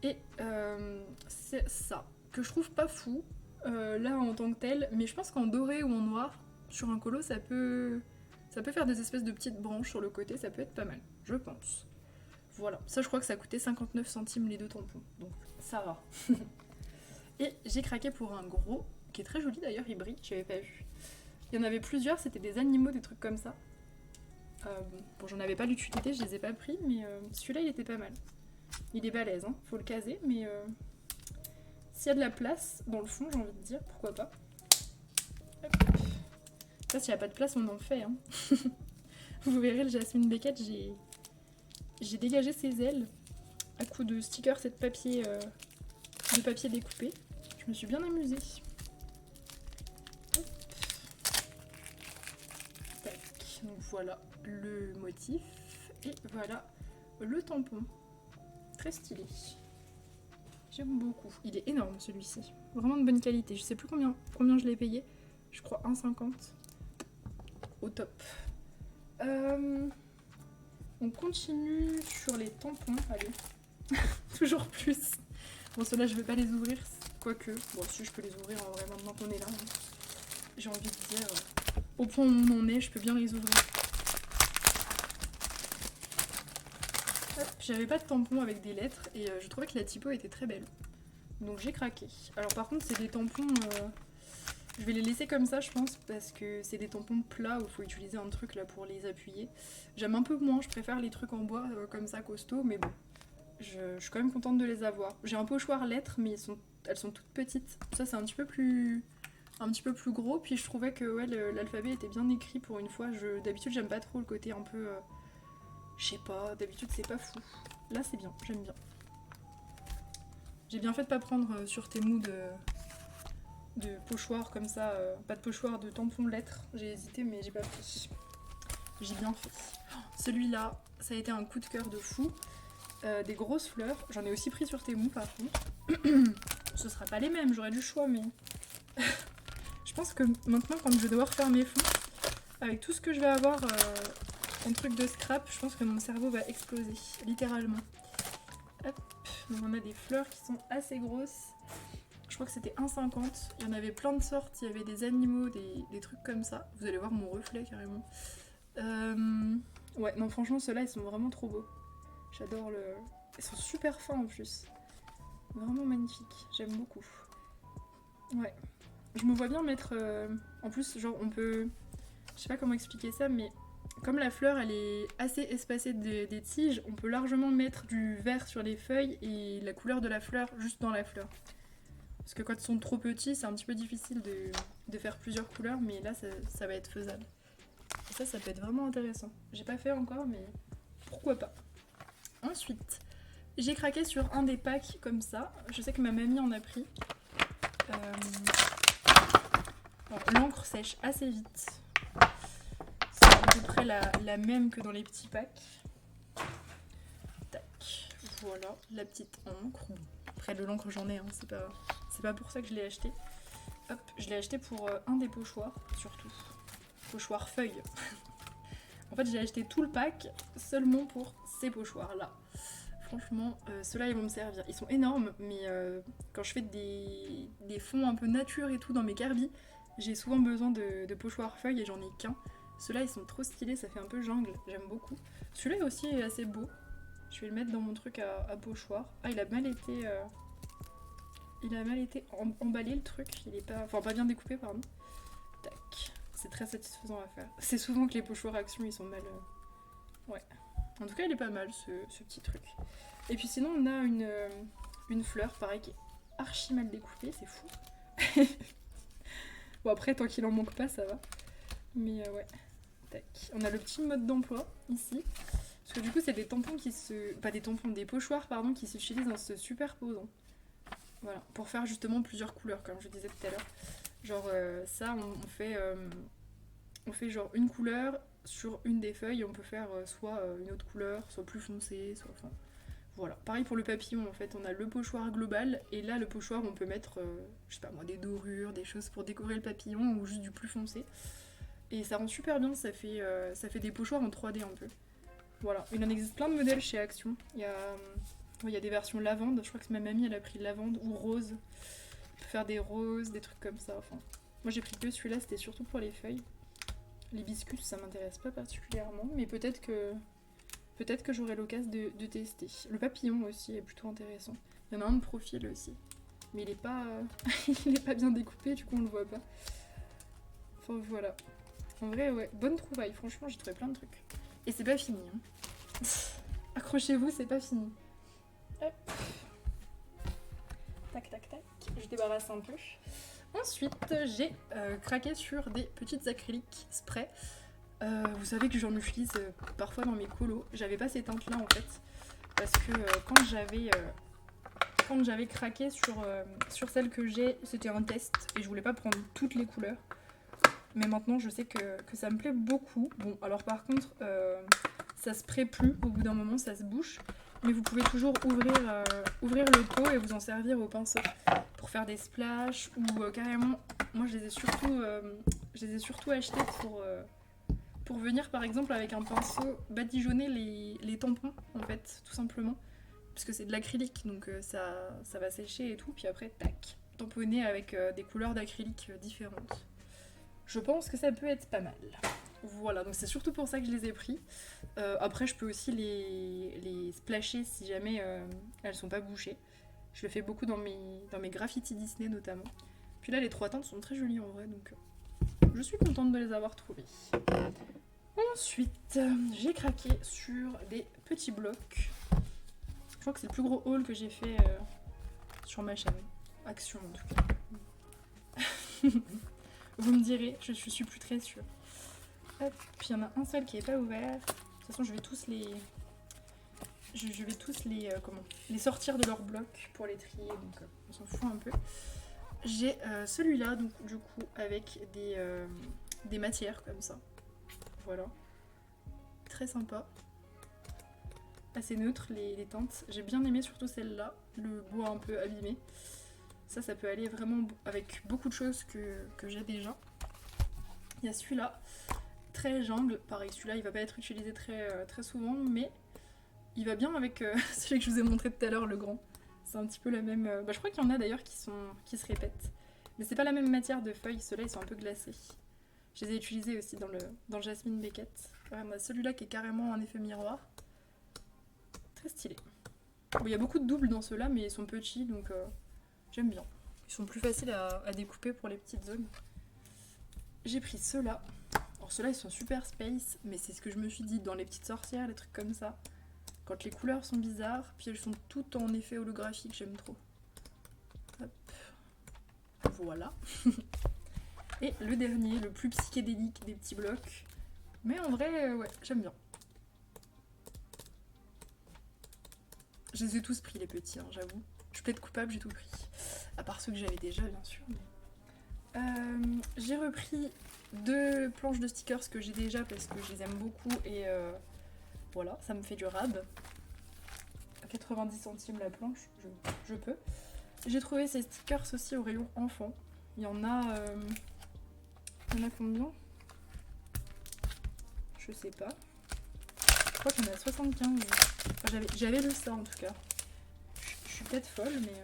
Et c'est ça, que je trouve pas fou, là en tant que tel, mais je pense qu'en doré ou en noir, sur un colo, ça peut faire des espèces de petites branches sur le côté, ça peut être pas mal, je pense. Voilà, ça je crois que ça coûtait 59 centimes les 2 tampons, donc ça va. Et j'ai craqué pour un gros, qui est très joli d'ailleurs, il brille, j'avais pas vu. Il y en avait plusieurs, c'était des animaux, des trucs comme ça. Bon, j'en avais pas l'utilité, je les ai pas pris, mais celui-là il était pas mal. Il est balèze, hein, faut le caser, mais s'il y a de la place dans le fond, j'ai envie de dire, pourquoi pas. Hop. Ça, s'il n'y a pas de place, on en fait. Hein. Vous verrez, le Jasmine Beckett, j'ai dégagé ses ailes à coups de stickers et de papier découpé. Je me suis bien amusée. voilà le motif et voilà le tampon. Très stylé. J'aime beaucoup. Il est énorme celui-ci. Vraiment de bonne qualité. Je sais plus combien je l'ai payé. Je crois 1,50. Au top. On continue sur les tampons. Allez. Toujours plus. Bon, ceux-là, je vais pas les ouvrir. Quoique. Bon, si je peux les ouvrir en vrai maintenant qu'on est là. J'ai envie de dire. Au point où on en est, je peux bien les ouvrir. J'avais pas de tampon avec des lettres et je trouvais que la typo était très belle. Donc j'ai craqué. Alors par contre c'est des tampons, je vais les laisser comme ça je pense parce que c'est des tampons plats où il faut utiliser un truc là pour les appuyer. J'aime un peu moins, je préfère les trucs en bois comme ça costauds mais bon, je suis quand même contente de les avoir. J'ai un pochoir lettres mais elles sont toutes petites. Ça c'est un petit peu plus gros puis je trouvais que ouais, l'alphabet était bien écrit pour une fois. D'habitude j'aime pas trop le côté un peu... je sais pas, d'habitude c'est pas fou. Là c'est bien, j'aime bien. J'ai bien fait de pas prendre sur Temu de pochoir comme ça, pas de pochoir, de tampon lettres. J'ai hésité mais j'ai pas pris. J'ai bien fait. Celui-là, ça a été un coup de cœur de fou. Des grosses fleurs. J'en ai aussi pris sur Temu par contre. Ce sera pas les mêmes, j'aurais du choix mais... je pense que maintenant quand je vais devoir faire mes fonds, avec tout ce que je vais avoir... un truc de scrap, je pense que mon cerveau va exploser, littéralement. Hop, donc on a des fleurs qui sont assez grosses. Je crois que c'était 1,50. Il y en avait plein de sortes, il y avait des animaux, des trucs comme ça. Vous allez voir mon reflet carrément. Ouais, non franchement ceux-là ils sont vraiment trop beaux. J'adore le... Ils sont super fins en plus. Vraiment magnifiques, j'aime beaucoup. Ouais. Je me vois bien mettre... En plus, genre on peut... Je sais pas comment expliquer ça, mais... Comme la fleur elle est assez espacée des tiges, on peut largement mettre du vert sur les feuilles et la couleur de la fleur juste dans la fleur. Parce que quand ils sont trop petits, c'est un petit peu difficile de faire plusieurs couleurs, mais là ça va être faisable. Et ça peut être vraiment intéressant. J'ai pas fait encore, mais pourquoi pas. Ensuite, j'ai craqué sur un des packs comme ça. Je sais que ma mamie en a pris. L'encre sèche assez vite. À peu près la même que dans les petits packs. Tac, voilà, la petite encre. Après de l'encre j'en ai, hein, c'est pas pour ça que je l'ai acheté. Hop, je l'ai acheté pour un des pochoirs, surtout. Pochoir feuille. En fait j'ai acheté tout le pack seulement pour ces pochoirs là. Franchement, ceux-là ils vont me servir. Ils sont énormes, mais quand je fais des fonds un peu nature et tout dans mes carbies, j'ai souvent besoin de pochoirs feuilles et j'en ai qu'un. Ceux-là ils sont trop stylés, ça fait un peu jungle, j'aime beaucoup. Celui-là aussi est assez beau. Je vais le mettre dans mon truc à pochoir. Ah il a mal été emballé le truc, il est pas... Enfin pas bien découpé pardon. Tac, c'est très satisfaisant à faire. C'est souvent que les pochoirs Action ils sont mal... Ouais. En tout cas il est pas mal ce petit truc. Et puis sinon on a une fleur pareil qui est archi mal découpée, c'est fou. Bon après tant qu'il en manque pas ça va. Mais ouais. Tac. On a le petit mode d'emploi ici. Parce que du coup c'est des tampons qui se... Pas des tampons, des pochoirs pardon qui s'utilisent en se superposant. Voilà. Pour faire justement plusieurs couleurs comme je disais tout à l'heure. Genre ça on fait genre une couleur sur une des feuilles et on peut faire soit une autre couleur, soit plus foncée, soit... Enfin, voilà. Pareil pour le papillon en fait. On a le pochoir global et là le pochoir on peut mettre, je sais pas moi, des dorures, des choses pour décorer le papillon ou juste du plus foncé. Et ça rend super bien, ça fait des pochoirs en 3D un peu. Voilà, il en existe plein de modèles chez Action. Il y a des versions lavande, je crois que ma mamie elle a pris lavande ou rose. On peut faire des roses, des trucs comme ça. Enfin, moi j'ai pris que celui-là, c'était surtout pour les feuilles. L'hibiscus ça m'intéresse pas particulièrement, mais peut-être que j'aurai l'occasion de tester. Le papillon aussi est plutôt intéressant. Il y en a un de profil aussi. Mais il est pas, il est pas bien découpé, du coup on le voit pas. Enfin voilà. En vrai, ouais, bonne trouvaille. Franchement, j'ai trouvé plein de trucs. Et c'est pas fini. Hein. Accrochez-vous, c'est pas fini. Hop. Tac, tac, tac. Je débarrasse un peu. Ensuite, j'ai craqué sur des petites acryliques spray. Vous savez que j'en utilise parfois dans mes colos. J'avais pas ces teintes-là en fait. Parce que quand j'avais craqué sur celle que j'ai, c'était un test. Et je voulais pas prendre toutes les couleurs. Mais maintenant, je sais que ça me plaît beaucoup. Bon, alors par contre, ça se spraye plus. Au bout d'un moment, ça se bouche. Mais vous pouvez toujours ouvrir le pot et vous en servir au pinceau pour faire des splashes ou carrément. Moi, je les ai surtout achetés pour venir, par exemple, avec un pinceau badigeonner les tampons, en fait, tout simplement. Parce que c'est de l'acrylique, donc ça va sécher et tout. Puis après, tac, tamponner avec des couleurs d'acrylique différentes. Je pense que ça peut être pas mal. Voilà, donc c'est surtout pour ça que je les ai pris. Après, je peux aussi les splasher si jamais elles sont pas bouchées. Je le fais beaucoup dans mes graffitis Disney notamment. Puis là, les 3 teintes sont très jolies en vrai, donc je suis contente de les avoir trouvées. Ensuite, j'ai craqué sur des petits blocs. Je crois que c'est le plus gros haul que j'ai fait sur ma chaîne. Action en tout cas. Vous me direz, je suis plus très sûre. Hop, puis il y en a un seul qui est pas ouvert. De toute façon, je vais tous les les sortir de leur bloc pour les trier, donc on s'en fout un peu. J'ai celui-là, donc du coup, avec des matières comme ça. Voilà. Très sympa. Assez neutre les teintes. J'ai bien aimé surtout celle-là, le bois un peu abîmé. Ça peut aller vraiment avec beaucoup de choses que j'ai déjà. Il y a celui-là, très jungle. Pareil, celui-là, il va pas être utilisé très souvent, mais il va bien avec celui que je vous ai montré tout à l'heure, le grand. C'est un petit peu la même... je crois qu'il y en a d'ailleurs qui se répètent. Mais c'est pas la même matière de feuilles, ceux-là, ils sont un peu glacés. Je les ai utilisés aussi dans le Jasmine Beckett. On a celui-là qui est carrément un effet miroir. Très stylé. Bon, il y a beaucoup de doubles dans ceux-là, mais ils sont petits, donc j'aime bien. Ils sont plus faciles à découper pour les petites zones. J'ai pris ceux-là. Alors ceux-là, ils sont super space, mais c'est ce que je me suis dit dans les petites sorcières, les trucs comme ça. Quand les couleurs sont bizarres, puis elles sont toutes en effet holographique, j'aime trop. Hop. Voilà. Et le dernier, le plus psychédélique des petits blocs. Mais en vrai, ouais, j'aime bien. Je les ai tous pris les petits, hein, j'avoue. Je plaide coupable, j'ai tout pris. À part ceux que j'avais déjà, bien sûr. Mais... j'ai repris 2 planches de stickers que j'ai déjà parce que je les aime beaucoup et voilà, ça me fait du rab. 90 centimes la planche, je peux. J'ai trouvé ces stickers aussi au rayon enfant. Il y en a combien? Je sais pas. Je crois qu'il y en a 75. Enfin, j'avais lu ça en tout cas. Je suis peut-être folle, mais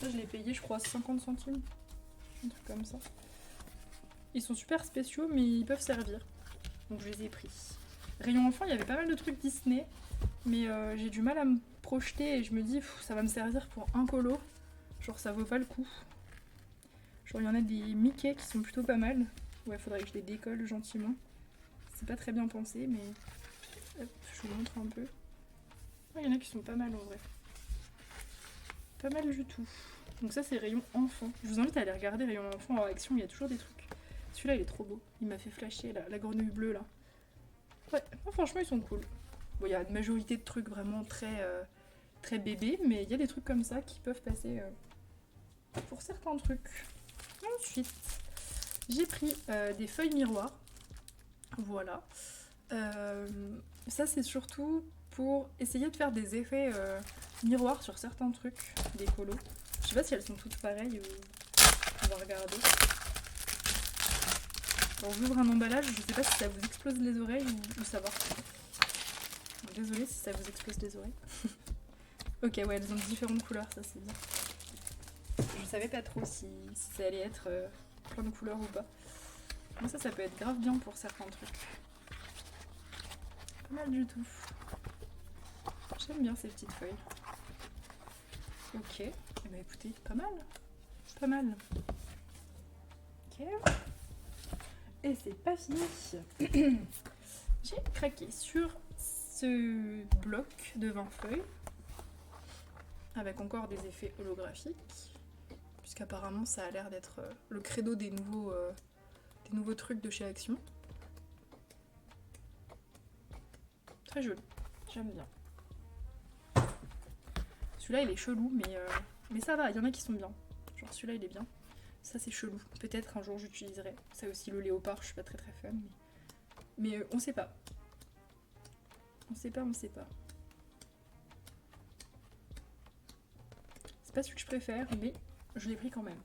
ça je l'ai payé je crois 50 centimes. Un truc comme ça. Ils sont super spéciaux mais ils peuvent servir. Donc je les ai pris. Rayon enfant, il y avait pas mal de trucs Disney. Mais j'ai du mal à me projeter et je me dis ça va me servir pour un colo. Genre ça vaut pas le coup. Genre il y en a des Mickey qui sont plutôt pas mal. Ouais, faudrait que je les décolle gentiment. C'est pas très bien pensé mais... Hop, je vous montre un peu. Il y en a qui sont pas mal en vrai. Pas mal du tout. Donc ça c'est rayon enfant. Je vous invite à aller regarder rayon enfant en action, il y a toujours des trucs. Celui-là il est trop beau. Il m'a fait flasher la grenouille bleue là. Ouais, franchement ils sont cool. Bon, il y a une majorité de trucs vraiment très bébés, mais il y a des trucs comme ça qui peuvent passer pour certains trucs. Ensuite, j'ai pris des feuilles miroirs. Voilà. Ça, c'est surtout pour essayer de faire des effets miroirs sur certains trucs, des colos. Je sais pas si elles sont toutes pareilles ou... On va regarder. Alors, j'ouvre un emballage, je sais pas si ça vous explose les oreilles ou ça va. Désolée si ça vous explose les oreilles. Ok, ouais, elles ont différentes couleurs, ça c'est bien. Je savais pas trop si ça allait être plein de couleurs ou pas. Mais ça peut être grave bien pour certains trucs. Pas mal du tout. J'aime bien ces petites feuilles. Ok, et bah écoutez, pas mal. Pas mal. Ok. Et c'est pas fini. J'ai craqué sur ce bloc de 20 feuilles avec encore des effets holographiques puisqu'apparemment ça a l'air d'être le credo des nouveaux trucs de chez Action. Très joli, j'aime bien. Celui-là il est chelou mais ça va, il y en a qui sont bien. Genre celui-là il est bien. Ça c'est chelou. Peut-être un jour j'utiliserai. Ça aussi le léopard, je suis pas très fan. Mais on sait pas. On sait pas. C'est pas celui que je préfère, mais je l'ai pris quand même.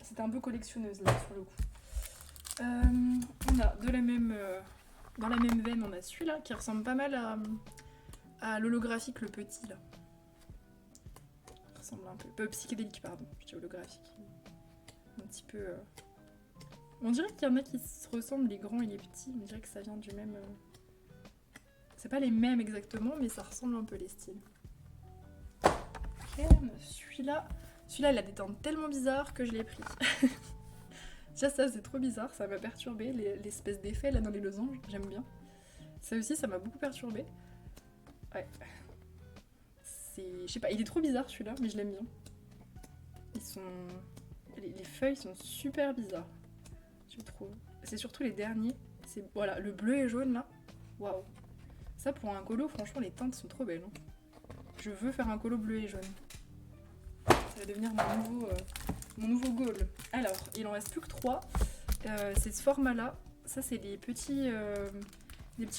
C'était un peu collectionneuse là sur le coup. On a dans la même veine, on a celui-là qui ressemble pas mal à l'holographique, le petit là. Il ressemble un peu. Psychédélique, pardon. Je dis holographique. Un petit peu. On dirait qu'il y en a qui se ressemblent, les grands et les petits. On dirait que ça vient du même. C'est pas les mêmes exactement, mais ça ressemble un peu les styles. Ok, celui-là, il a des teintes tellement bizarres que je l'ai pris. Déjà ça c'est trop bizarre, ça m'a perturbé, l'espèce d'effet là dans les losanges, j'aime bien. Ça aussi ça m'a beaucoup perturbé. Ouais. Je sais pas, il est trop bizarre celui-là, mais je l'aime bien. Les feuilles sont super bizarres, je trouve. C'est surtout les derniers. Voilà, le bleu et jaune là. Waouh. Ça pour un colo, franchement les teintes sont trop belles. Hein. Je veux faire un colo bleu et jaune. Ça va devenir mon nouveau goal. Alors, il en reste plus que 3. C'est ce format-là. Ça, c'est des petits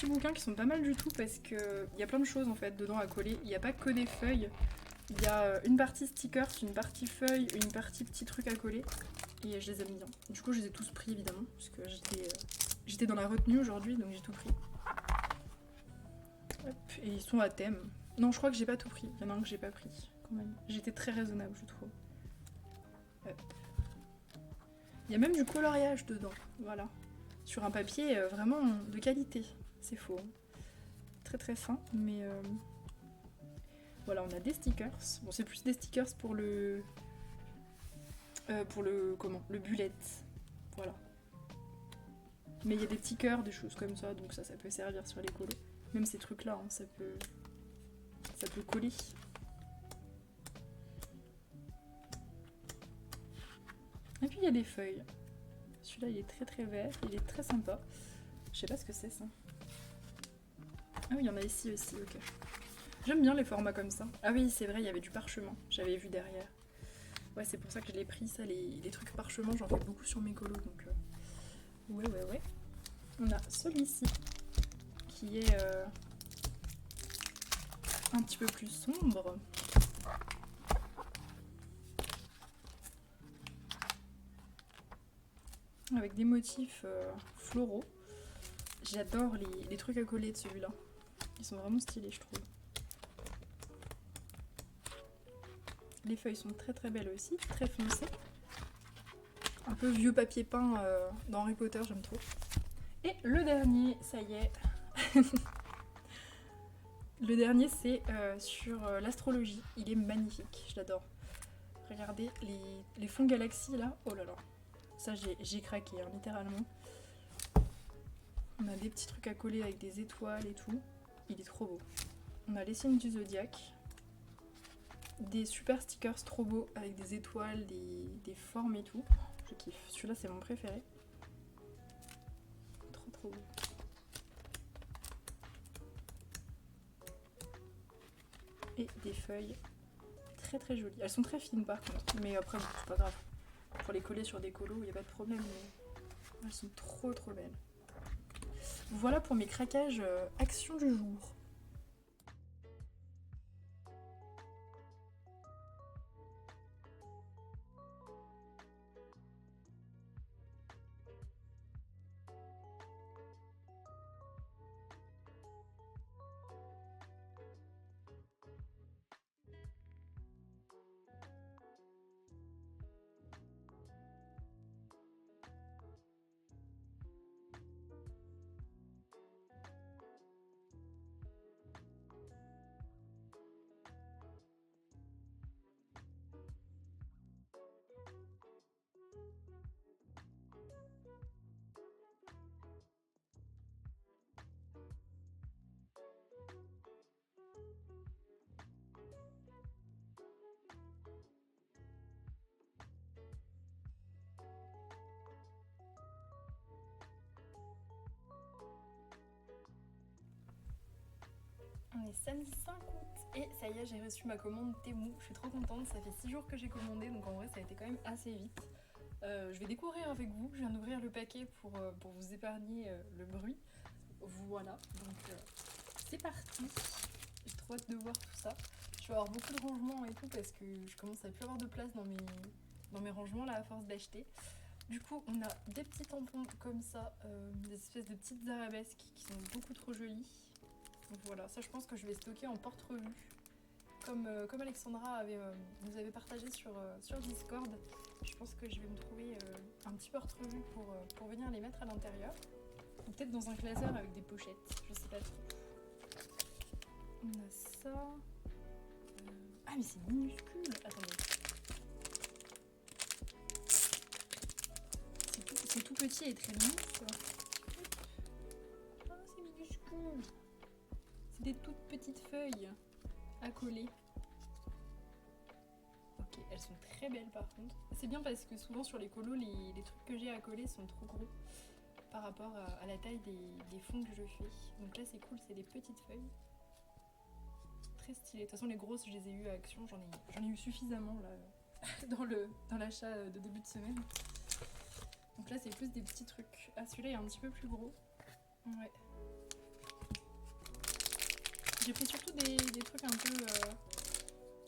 bouquins qui sont pas mal du tout parce qu'il y a plein de choses en fait dedans à coller. Il n'y a pas que des feuilles. Il y a une partie stickers, une partie feuilles, une partie petits trucs à coller. Et je les aime bien. Du coup, je les ai tous pris évidemment parce que j'étais dans la retenue aujourd'hui, donc j'ai tout pris. Hop, et ils sont à thème. Non, je crois que j'ai pas tout pris. Il y en a un que j'ai pas pris. Quand même. J'étais très raisonnable, je trouve. Hop. Il y a même du coloriage dedans, voilà. Sur un papier vraiment de qualité. C'est faux. Très fin, mais voilà, on a des stickers. Bon, c'est plus des stickers pour le bullet. Voilà. Mais il y a des petits cœurs, des choses comme ça, donc ça peut servir sur les colos. Même ces trucs-là, hein, ça peut coller. Et puis il y a des feuilles. Celui-là il est très vert, il est très sympa. Je sais pas ce que c'est ça. Ah oui, il y en a ici aussi, ok. J'aime bien les formats comme ça. Ah oui, c'est vrai, il y avait du parchemin, j'avais vu derrière. Ouais, c'est pour ça que je l'ai pris, ça, les trucs parchemin, j'en fais beaucoup sur mes colos, donc... Ouais. On a celui-ci, qui est un petit peu plus sombre. Avec des motifs floraux. J'adore les trucs à coller de celui-là. Ils sont vraiment stylés, je trouve. Les feuilles sont très belles aussi, très foncées. Un peu vieux papier peint dans Harry Potter, j'aime trop. Et le dernier, ça y est. Le dernier, c'est sur l'astrologie. Il est magnifique, je l'adore. Regardez les fonds galaxies là. Oh là là. Ça, j'ai craqué, hein, littéralement. On a des petits trucs à coller avec des étoiles et tout. Il est trop beau. On a les signes du zodiaque. Des super stickers trop beaux avec des étoiles, des formes et tout. Je kiffe. Celui-là, c'est mon préféré. Trop beau. Et des feuilles très jolies. Elles sont très fines par contre, mais après, bon, c'est pas grave. Pour les coller sur des colos, il n'y a pas de problème. Mais elles sont trop belles. Voilà pour mes craquages actions du jour. On est samedi 5 août et ça y est, j'ai reçu ma commande Temu. Je suis trop contente, ça fait 6 jours que j'ai commandé, donc en vrai ça a été quand même assez vite. Je vais découvrir avec vous. Je viens d'ouvrir le paquet pour vous épargner le bruit. Voilà, donc c'est parti. J'ai trop hâte de voir tout ça. Je vais avoir beaucoup de rangements et tout parce que je commence à plus avoir de place dans mes rangements là à force d'acheter. Du coup, on a des petits tampons comme ça, des espèces de petites arabesques qui sont beaucoup trop jolies. Donc voilà, ça je pense que je vais stocker en porte-revue. Comme Alexandra nous avait partagé sur Discord, je pense que je vais me trouver un petit porte-revue pour venir les mettre à l'intérieur. Ou peut-être dans un classeur avec des pochettes, je sais pas trop. On a ça. Ah mais c'est minuscule. Attendez. C'est tout petit et très minuscule. Ah c'est minuscule. C'est des toutes petites feuilles à coller. Ok, elles sont très belles par contre. C'est bien parce que souvent sur les colos, les trucs que j'ai à coller sont trop gros par rapport à la taille des fonds que je fais. Donc là c'est cool, c'est des petites feuilles. Très stylé. De toute façon les grosses je les ai eues à Action, j'en ai eu suffisamment là dans l'achat de début de semaine. Donc là c'est plus des petits trucs. Ah celui-là est un petit peu plus gros. Ouais. J'ai pris surtout des trucs un peu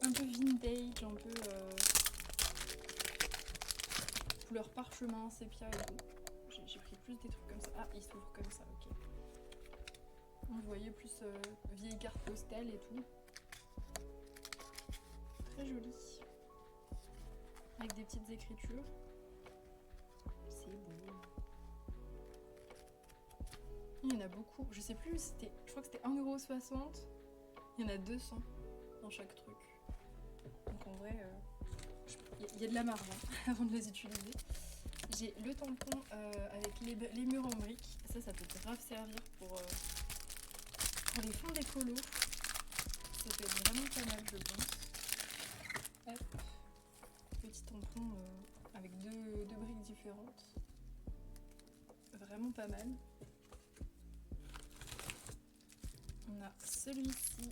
vintage, un peu couleur parchemin, sépia et tout. J'ai pris plus des trucs comme ça. Ah, il s'ouvre comme ça, ok. Vous voyez plus vieille carte postale et tout. Très joli. Avec des petites écritures. C'est beau. Il y en a beaucoup. Je sais plus, je crois que c'était 1,60€. Il y en a 200 dans chaque truc. Donc en vrai, il y a de la marge hein, avant de les utiliser. J'ai le tampon avec les murs en briques. Ça peut grave servir pour les fonds des colos. Ça peut être vraiment pas mal, je pense. Hop. Petit tampon avec deux briques différentes. Vraiment pas mal. On a celui-ci.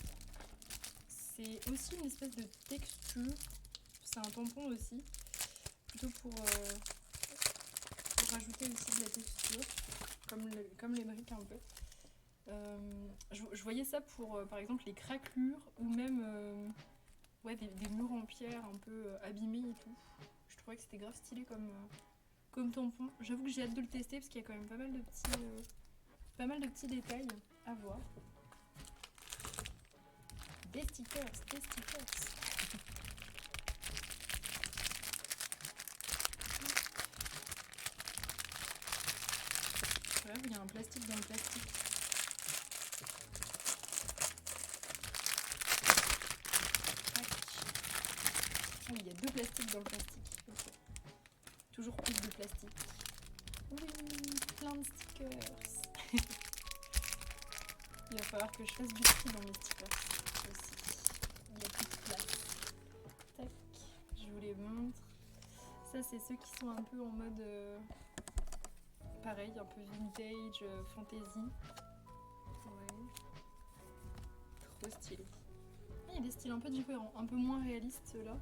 C'est aussi une espèce de texture. C'est un tampon aussi. Plutôt pour rajouter aussi de la texture. Comme les briques un peu. Je voyais ça pour par exemple les craquelures ou même ouais, des murs en pierre un peu abîmés et tout. Je trouvais que c'était grave stylé comme tampon. J'avoue que j'ai hâte de le tester parce qu'il y a quand même pas mal de petits détails à voir. Des stickers. Voilà, il y a un plastique dans le plastique. Oh, il y a 2 plastiques dans le plastique. Okay. Toujours plus de plastique. Oui, plein de stickers. Il va falloir que je fasse du tri dans mes stickers aussi. Il n'y a plus de place. Tac, je vous les montre. Ça, c'est ceux qui sont un peu en mode pareil, un peu vintage, fantasy. Ouais. Trop stylé. Il y a des styles un peu différents, un peu moins réalistes ceux-là.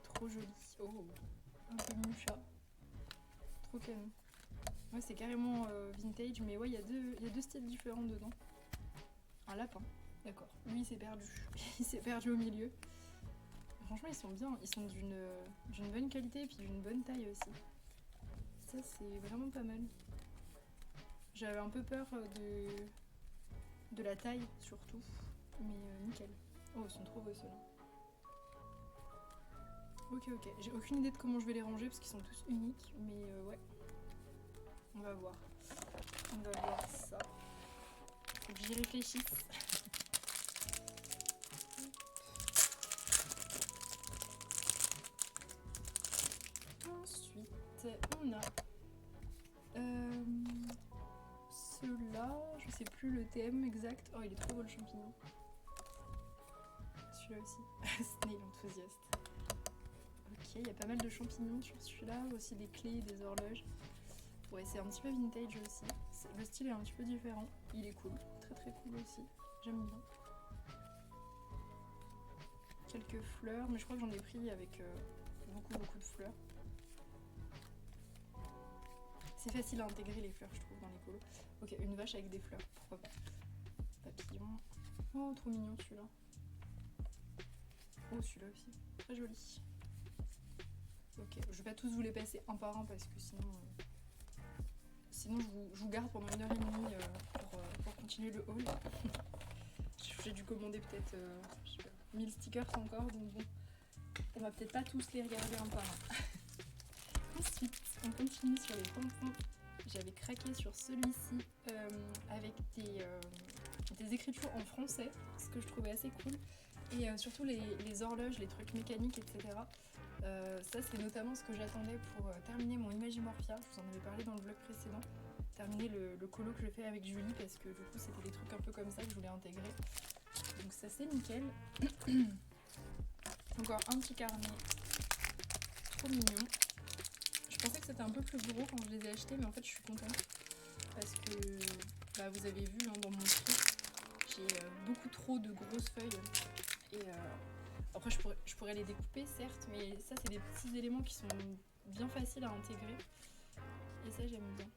Trop joli. Oh, un peu moucha. Trop canon. Ouais, c'est carrément vintage, mais ouais, il y a deux styles différents dedans. Un lapin, d'accord. Lui, il s'est perdu. Il s'est perdu au milieu. Franchement, ils sont bien. Ils sont d'une bonne qualité et puis d'une bonne taille aussi. Ça, c'est vraiment pas mal. J'avais un peu peur de la taille, surtout. Mais nickel. Oh, ils sont trop beaux, ceux-là. Ok. J'ai aucune idée de comment je vais les ranger parce qu'ils sont tous uniques. Mais ouais. On va voir. On va voir ça. Faut que j'y réfléchisse. Ensuite, on a ceux-là. Je sais plus le thème exact. Oh, il est trop beau le champignon. Celui-là aussi. Snail enthousiaste. Ok, il y a pas mal de champignons sur celui-là. Aussi des clés, des horloges. Ouais, c'est un petit peu vintage aussi. Le style est un petit peu différent. Il est cool. Très très cool aussi. J'aime bien. quelques fleurs, mais je crois que j'en ai pris avec beaucoup de fleurs. C'est facile à intégrer les fleurs, je trouve, dans les colos. Ok, une vache avec des fleurs, pourquoi pas. Papillon. Oh, trop mignon celui-là. Oh, celui-là aussi, très joli. Ok, je vais pas tous vous les passer un par un parce que sinon je vous garde pendant 1h30 pour continuer le haul. J'ai dû commander peut-être 1000 stickers encore, donc bon, on va peut-être pas tous les regarder un par un. Ensuite, on continue sur les pompons. J'avais craqué sur celui-ci avec des écritures en français, ce que je trouvais assez cool. Et surtout les horloges, les trucs mécaniques, etc. Ça, c'est notamment ce que j'attendais pour terminer mon Imagimorphia. Je vous en avais parlé dans le vlog précédent. Terminer le colo que je fais avec Julie parce que du coup, c'était des trucs un peu comme ça que je voulais intégrer. Donc ça, c'est nickel. Encore un petit carnet. Trop mignon. Je pensais que c'était un peu plus gros quand je les ai achetés, mais en fait, je suis contente. Parce que vous avez vu dans mon truc, j'ai beaucoup trop de grosses feuilles. Et après, je pourrais les découper, certes, mais ça, c'est des petits éléments qui sont bien faciles à intégrer. Et ça, j'aime bien.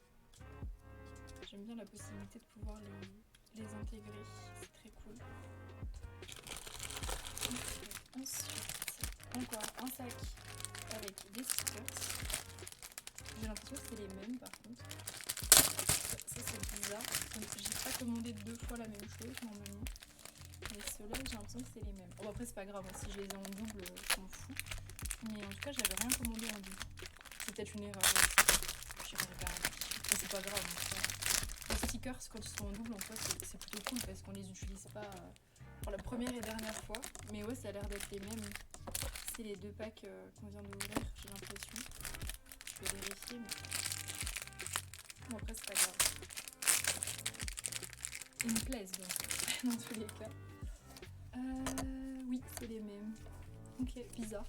J'aime bien la possibilité de pouvoir les intégrer. C'est très cool. Ensuite, encore un sac avec des stickers. J'ai l'impression que c'est les mêmes, par contre. Ça, c'est bizarre. J'ai pas commandé 2 fois la même chose, normalement. Mais ceux-là, j'ai l'impression que c'est les mêmes. Bon, après, c'est pas grave, si je les ai en double, je m'en fous. Mais en tout cas, j'avais rien commandé en double. C'est peut-être une erreur. J'ai regardé. Mais c'est pas grave. Les stickers, quand ils sont en double, en fait, c'est plutôt cool parce qu'on les utilise pas pour la première et dernière fois. Mais ouais, ça a l'air d'être les mêmes. C'est les 2 packs qu'on vient d'ouvrir, j'ai l'impression. Je vais vérifier, mais bon, après, c'est pas grave. Ils me plaisent donc, dans tous les cas. Oui, c'est les mêmes. Ok, bizarre.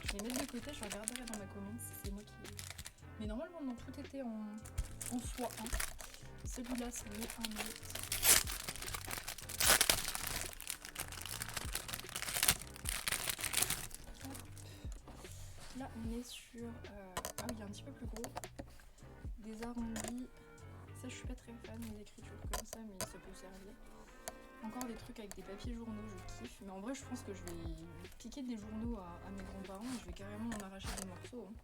Je vais les mettre de côté, je regarderai dans ma commande si c'est moi qui l'ai. Mais normalement, non, tout était en x1. Celui-là, c'est un autre. Là, on est sur... ah oui, il est un petit peu plus gros. Des arrondis. Ça, je suis pas très fan des écritures comme ça, mais ça peut servir. Encore des trucs avec des papiers journaux, je kiffe. Mais en vrai, je pense que je vais piquer des journaux à mes grands-parents et je vais carrément en arracher des morceaux. Hein.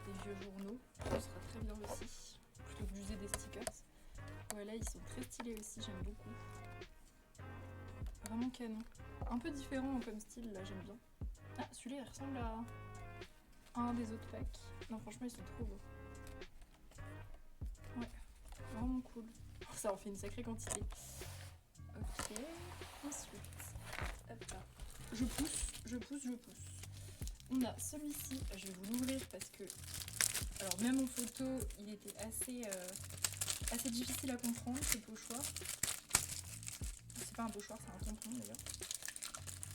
Des vieux journaux. Ça sera très bien aussi. Plutôt que d'user des stickers. Voilà, ils sont très stylés aussi, j'aime beaucoup. Vraiment canon. Un peu différent comme style, là, j'aime bien. Ah, celui-là, il ressemble à un des autres packs. Non, franchement, ils sont trop beaux. Ouais, vraiment cool. Ça en fait une sacrée quantité. Ok, ensuite, hop là. Je pousse. On a celui-ci, je vais vous l'ouvrir parce que, alors même en photo, il était assez difficile à comprendre, ce pochoir. C'est pas un pochoir, c'est un tampon d'ailleurs.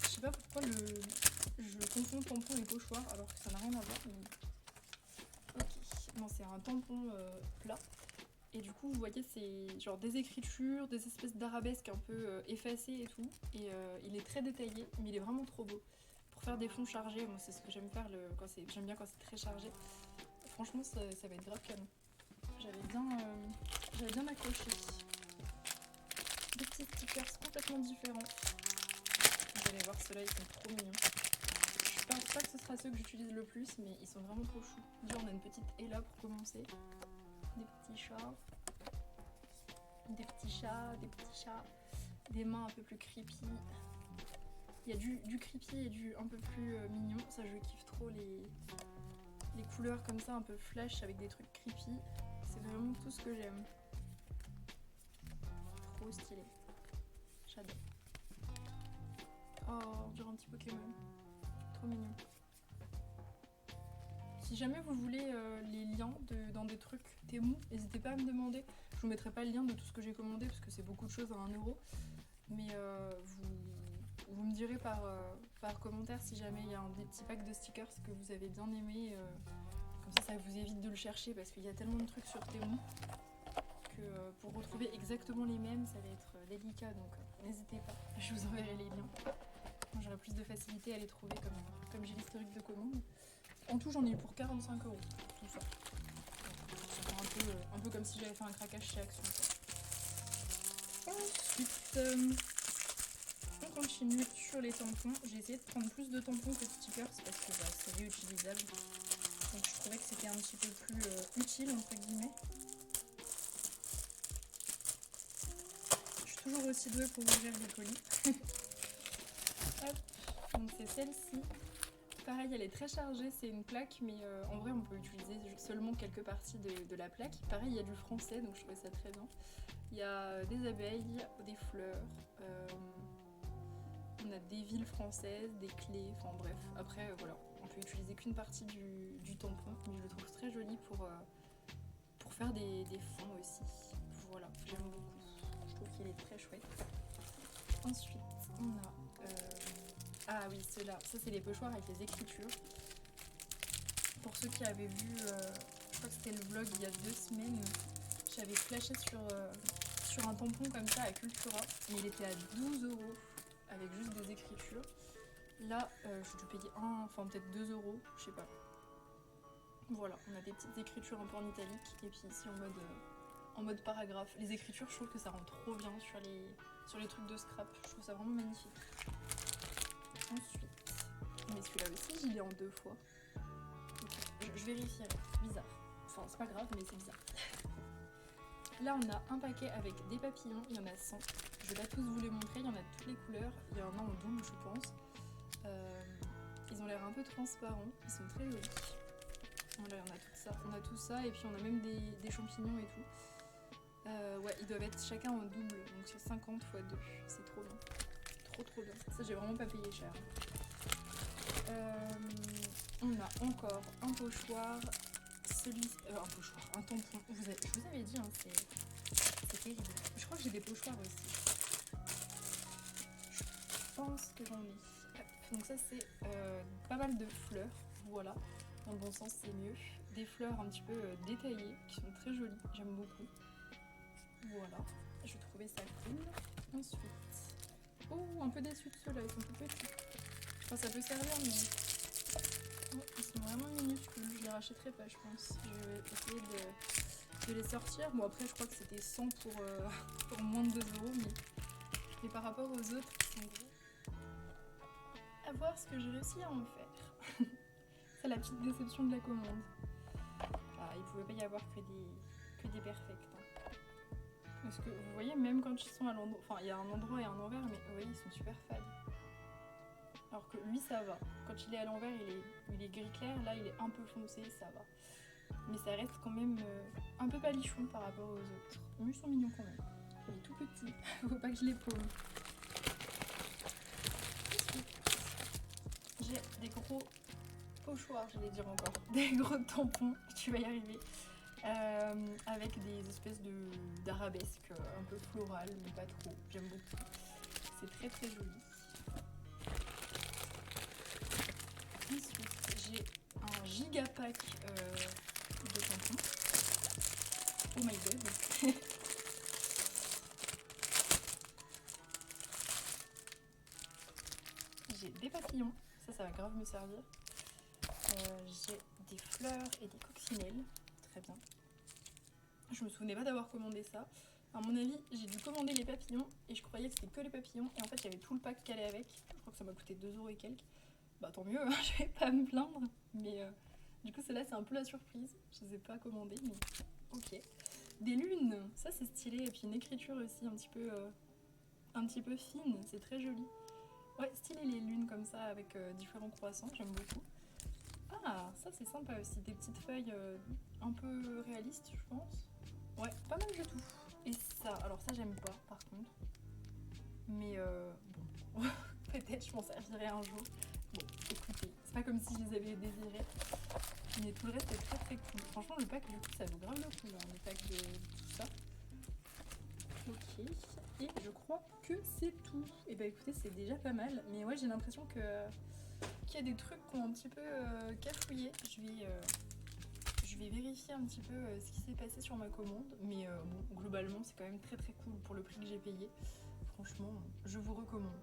Je sais pas pourquoi je confonds tampon et pochoir alors que ça n'a rien à voir. Mais... ok, non, c'est un tampon plat. Et du coup, vous voyez, c'est genre des écritures, des espèces d'arabesques un peu effacées et tout. Et il est très détaillé, mais il est vraiment trop beau. Pour faire des fonds chargés, moi c'est ce que j'aime faire, j'aime bien quand c'est très chargé. Franchement, ça va être grave canon. J'avais bien accroché. Des petits stickers complètement différents. Vous allez voir, ceux-là, ils sont trop mignons. Je pense pas que ce sera ceux que j'utilise le plus, mais ils sont vraiment trop choux. Déjà, on a une petite Ella pour commencer. Des petits chats, des mains un peu plus creepy. Il y a du creepy et du un peu plus mignon. Ça, je kiffe trop les couleurs comme ça, un peu flash avec des trucs creepy. C'est vraiment tout ce que j'aime. Trop stylé. J'adore. Oh, on dirait un petit Pokémon. Trop mignon. Si jamais vous voulez les liens dans des trucs Temu, n'hésitez pas à me demander. Je vous mettrai pas le lien de tout ce que j'ai commandé parce que c'est beaucoup de choses à 1 €. Mais vous me direz par commentaire si jamais il y a des petits packs de stickers que vous avez bien aimé. Comme ça vous évite de le chercher parce qu'il y a tellement de trucs sur Temu que pour retrouver exactement les mêmes, ça va être délicat. Donc n'hésitez pas, je vous enverrai les liens. J'aurais plus de facilité à les trouver comme j'ai l'historique de commande. En tout, j'en ai eu pour 45 €, tout ça. Ça fait un peu comme si j'avais fait un craquage chez Action. Ensuite, on continue sur les tampons. J'ai essayé de prendre plus de tampons que de stickers parce que c'est réutilisable. Donc je trouvais que c'était un petit peu plus utile, entre guillemets. Je suis toujours aussi douée pour ouvrir des colis. Hop, donc c'est celle-ci. Pareil, elle est très chargée, c'est une plaque, mais en vrai on peut utiliser seulement quelques parties de la plaque. Pareil, il y a du français, donc je trouvais ça très bien. Il y a des abeilles, des fleurs, on a des villes françaises, des clés, enfin bref. Après, voilà, on peut utiliser qu'une partie du tampon, mais je le trouve très joli pour faire des fonds aussi. Voilà, j'aime beaucoup. Je trouve qu'il est très chouette. Ensuite, on a... Ah oui, ceux-là, ça c'est les pochoirs avec les écritures. Pour ceux qui avaient vu, je crois que c'était le vlog il y a 2 semaines, j'avais flashé sur un tampon comme ça à Cultura, mais il était à 12 € avec juste des écritures. Là, je dû payer peut-être 2 €, je sais pas. Voilà, on a des petites écritures un peu en italique, et puis ici en mode paragraphe. Les écritures, je trouve que ça rend trop bien sur les trucs de scrap, je trouve ça vraiment magnifique. Ensuite, mais celui-là aussi, j'y l'ai en 2 fois. Je vérifierai, bizarre. Enfin, c'est pas grave, mais c'est bizarre. Là, on a un paquet avec des papillons, il y en a 100. Je vais pas tous vous les montrer, il y en a de toutes les couleurs. Il y en a en double, je pense. Ils ont l'air un peu transparents, ils sont très jolis. Voilà, on a tout ça, et puis on a même des champignons et tout. Ouais, ils doivent être chacun en double, donc sur 50 x 2. C'est trop bien. Trop bien. Ça, j'ai vraiment pas payé cher. On a encore un pochoir. Un tampon. Je vous avais dit, hein, c'est terrible. Je crois que j'ai des pochoirs aussi. Je pense que j'en ai. Donc ça, c'est pas mal de fleurs. Voilà. Dans le bon sens, c'est mieux. Des fleurs un petit peu détaillées, qui sont très jolies. J'aime beaucoup. Voilà. Je trouvais ça cool. Ensuite... Oh, un peu déçue de ceux-là, ils sont tout petits. Enfin, ça peut servir, mais... Oh, ils sont vraiment minuscules. Je les rachèterai pas, je pense. Je vais essayer de les sortir. Bon, après, je crois que c'était 100 pour moins de 2 €, mais par rapport aux autres qui sont gros, à voir ce que j'ai réussi à en faire. C'est la petite déception de la commande. Ah, il pouvait pas y avoir que des perfects. Hein. Parce que vous voyez, même quand ils sont à l'endroit, enfin il y a un endroit et un envers, mais vous voyez, ils sont super fades. Alors que lui, ça va. Quand il est à l'envers, il est gris clair, là il est un peu foncé, ça va. Mais ça reste quand même un peu palichon par rapport aux autres. Mais ils sont mignons quand même. Il est tout petit, faut pas que je les paume. J'ai des gros pochoirs, j'allais dire encore. Des gros tampons, tu vas y arriver. Avec des espèces d'arabesques un peu florales, mais pas trop. J'aime beaucoup. C'est très joli. Ensuite, j'ai un giga pack de tampons. Oh my god. J'ai des papillons, ça va grave me servir. J'ai des fleurs et des coccinelles, très bien. Je me souvenais pas d'avoir commandé ça. À mon avis, j'ai dû commander les papillons et je croyais que c'était que les papillons. Et en fait, il y avait tout le pack qui allait avec. Je crois que ça m'a coûté 2 € et quelques. Bah tant mieux, hein, je vais pas me plaindre. Mais du coup, celle-là, c'est un peu la surprise. Je les ai pas commandées, mais ok. Des lunes, ça c'est stylé. Et puis une écriture aussi un petit peu fine, c'est très joli. Ouais, stylé les lunes comme ça avec différents croissants, j'aime beaucoup. Ah, ça c'est sympa aussi, des petites feuilles un peu réalistes, je pense. Ouais, pas mal du tout. Et ça, alors ça j'aime pas par contre. Mais bon, peut-être je m'en servirai un jour. Bon, écoutez, c'est pas comme si je les avais désirés. Mais tout le reste est très cool. Franchement, le pack du coup ça vaut grave le coup, hein, le pack de tout ça. Ok, et je crois que c'est tout. Et bah écoutez, c'est déjà pas mal. Mais ouais, j'ai l'impression qu'il y a des trucs qui ont un petit peu cafouillé. Je vais vérifier un petit peu ce qui s'est passé sur ma commande. Mais bon, globalement, c'est quand même très cool pour le prix que j'ai payé. Franchement, je vous recommande.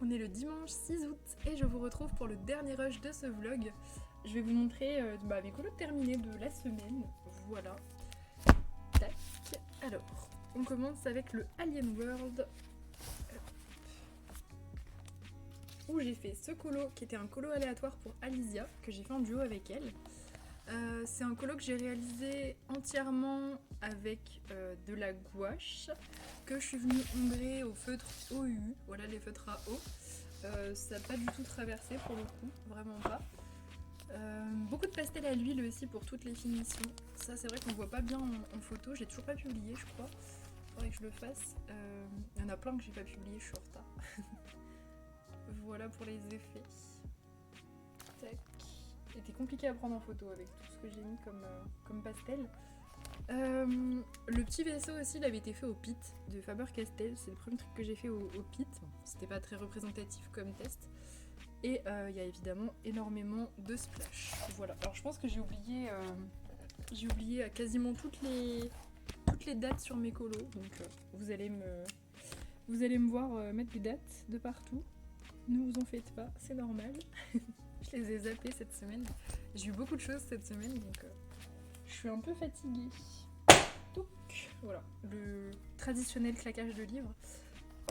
On est le dimanche 6 août et je vous retrouve pour le dernier rush de ce vlog. Je vais vous montrer mes colos terminés de la semaine. Voilà. Tac. Alors, on commence avec le Alien World. Où j'ai fait ce colo qui était un colo aléatoire pour Alicia, que j'ai fait en duo avec elle. C'est un colo que j'ai réalisé entièrement avec de la gouache, que je suis venue ombrer au feutre OU, voilà les feutres à eau. Ça n'a pas du tout traversé pour le coup, vraiment pas. Beaucoup de pastel à l'huile aussi pour toutes les finitions. Ça c'est vrai qu'on voit pas bien en photo, j'ai toujours pas publié je crois. Faudrait que je le fasse. Il y en a plein que j'ai pas publié, je suis en retard. Voilà pour les effets. Tac. C'était compliqué à prendre en photo avec tout ce que j'ai mis comme pastel. Le petit vaisseau aussi, il avait été fait au Pit de Faber-Castell. C'est le premier truc que j'ai fait au Pit. Bon, c'était pas très représentatif comme test. Et il y a évidemment énormément de splash. Voilà. Alors je pense que j'ai oublié quasiment toutes les dates sur mes colos. Donc vous allez me voir mettre des dates de partout. Ne vous en faites pas, c'est normal. Je les ai zappés cette semaine. J'ai eu beaucoup de choses cette semaine, donc je suis un peu fatiguée. Donc voilà, le traditionnel claquage de livres.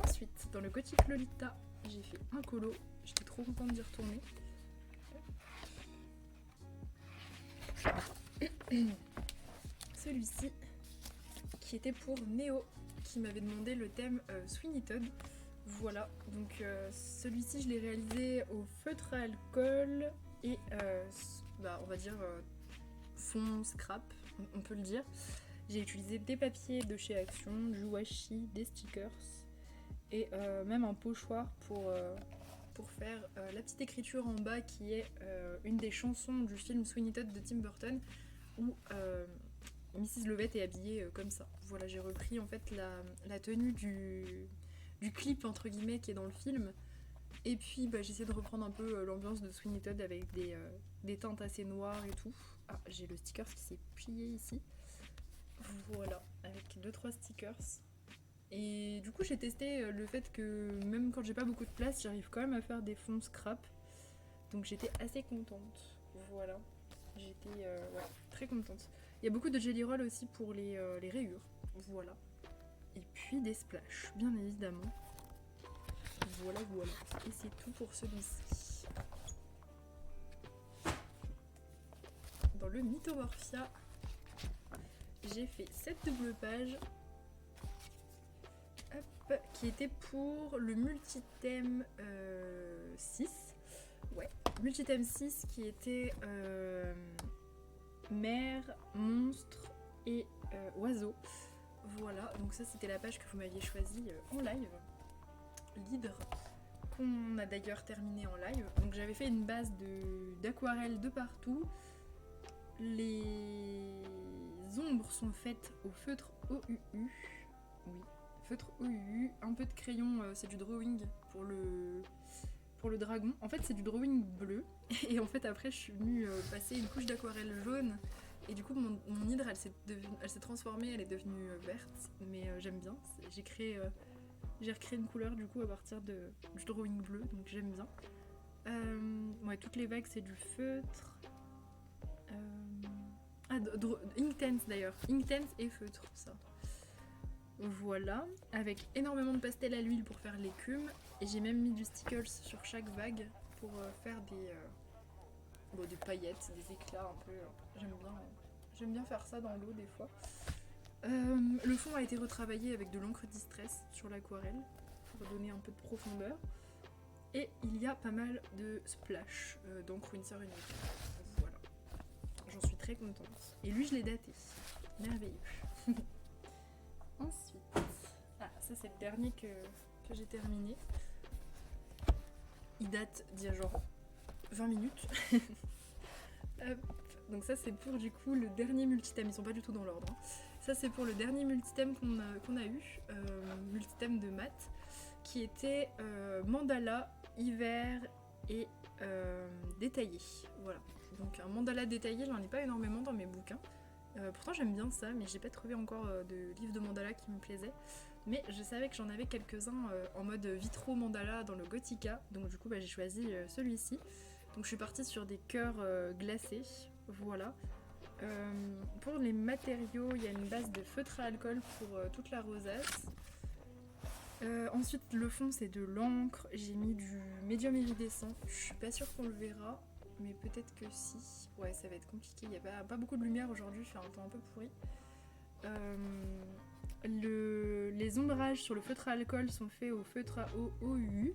Ensuite, dans le Gothic Lolita, j'ai fait un colo. J'étais trop contente d'y retourner. Celui-ci, qui était pour Néo, qui m'avait demandé le thème Sweeney Todd. Voilà, donc celui-ci je l'ai réalisé au feutre à alcool et on va dire fond scrap, on peut le dire. J'ai utilisé des papiers de chez Action, du washi, des stickers et même un pochoir pour faire la petite écriture en bas qui est une des chansons du film Sweeney Todd de Tim Burton où Mrs. Lovett est habillée comme ça. Voilà, j'ai repris en fait la tenue du clip entre guillemets qui est dans le film et puis j'essaie de reprendre un peu l'ambiance de Sweeney Todd avec des teintes assez noires et tout. Ah, j'ai le sticker qui s'est plié ici, voilà, avec 2-3 stickers et du coup j'ai testé le fait que même quand j'ai pas beaucoup de place j'arrive quand même à faire des fonds scrap, donc j'étais assez contente. Voilà, j'étais très contente. Il y a beaucoup de jelly roll aussi pour les rayures, voilà. Et puis des splashs, bien évidemment. Voilà. Et c'est tout pour celui-ci. Dans le Mythomorphia, j'ai fait cette double page. Hop, qui était pour le multithème 6. Ouais, multithème 6 qui était mer, monstre et oiseau. Voilà, donc ça c'était la page que vous m'aviez choisie en live, l'hydre, qu'on a d'ailleurs terminé en live. Donc j'avais fait une base d'aquarelle de partout. Les ombres sont faites au feutre OUU, oui, feutre OUU, un peu de crayon, c'est du drawing pour le dragon. En fait c'est du drawing bleu, et en fait après je suis venue passer une couche d'aquarelle jaune. Et du coup, mon hydre, elle s'est transformée, elle est devenue verte, mais j'aime bien. J'ai recréé une couleur du coup à partir du drawing bleu, donc j'aime bien. Ouais, toutes les vagues, c'est du feutre. Inktense d'ailleurs. Inktense et feutre, ça. Voilà, avec énormément de pastel à l'huile pour faire l'écume. Et j'ai même mis du stickers sur chaque vague pour faire des paillettes, des éclats un peu. J'aime bien faire ça dans l'eau des fois. Le fond a été retravaillé avec de l'encre distress sur l'aquarelle pour donner un peu de profondeur. Et il y a pas mal de splash d'encre Winsor & Newton. Voilà. J'en suis très contente. Et lui, je l'ai daté. Merveilleux. Ensuite, ça c'est le dernier que j'ai terminé. Il date d'il y a genre 20 minutes. Donc ça c'est pour du coup le dernier multithème, ils sont pas du tout dans l'ordre. Hein. Ça c'est pour le dernier multithème qu'on a eu, multithème de maths, qui était mandala, hiver et détaillé. Voilà. Donc un mandala détaillé, j'en ai pas énormément dans mes bouquins. Pourtant j'aime bien ça, mais j'ai pas trouvé encore de livre de mandala qui me plaisait. Mais je savais que j'en avais quelques-uns en mode vitro mandala dans le Gothica, donc du coup j'ai choisi celui-ci. Donc je suis partie sur des cœurs glacés, voilà. Pour les matériaux, il y a une base de feutre à alcool pour toute la rosace. Ensuite, le fond c'est de l'encre. J'ai mis du médium iridescent. Je suis pas sûre qu'on le verra, mais peut-être que si. Ouais, ça va être compliqué. Il n'y a pas beaucoup de lumière aujourd'hui, il fait un temps un peu pourri. Les ombrages sur le feutre à alcool sont faits au feutre à eau OU.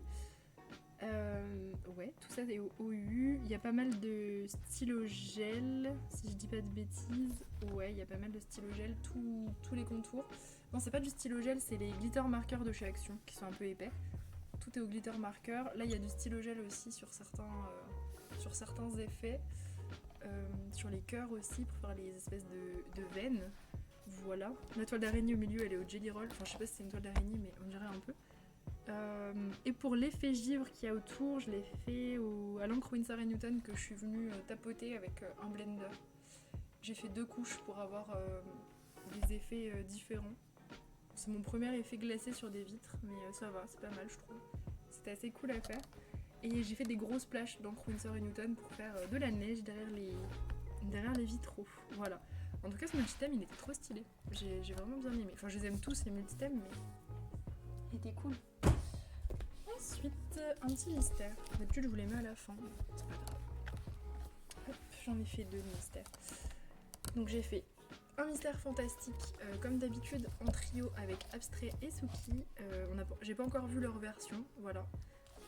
Ouais, tout ça est au OU. Il y a pas mal de stylogel, si je dis pas de bêtises. Ouais, il y a pas mal de stylogel, tous les contours. Non, c'est pas du stylogel, c'est les glitter marqueurs de chez Action qui sont un peu épais. Tout est au glitter marqueur. Là, il y a du stylogel aussi sur certains effets. Sur les cœurs aussi pour faire les espèces de veines. Voilà. La toile d'araignée au milieu, elle est au Jelly Roll. Enfin, je sais pas si c'est une toile d'araignée, mais on dirait un peu. Et pour l'effet givre qu'il y a autour, je l'ai fait à l'encre Winsor & Newton que je suis venue tapoter avec un blender. J'ai fait 2 couches pour avoir des effets différents. C'est mon premier effet glacé sur des vitres, mais ça va, c'est pas mal je trouve. C'était assez cool à faire. Et j'ai fait des grosses splashes d'encre Winsor & Newton pour faire de la neige derrière les vitraux. Voilà. En tout cas, ce multithème, il était trop stylé. J'ai vraiment bien aimé. Enfin, je les aime tous, les multithèmes, mais il était cool. Ensuite, un petit mystère. D'habitude, je vous les mets à la fin, mais c'est pas grave. Hop, j'en ai fait 2 mystères. Donc, j'ai fait un mystère fantastique, comme d'habitude, en trio avec Abstrait et Suki. J'ai pas encore vu leur version, voilà.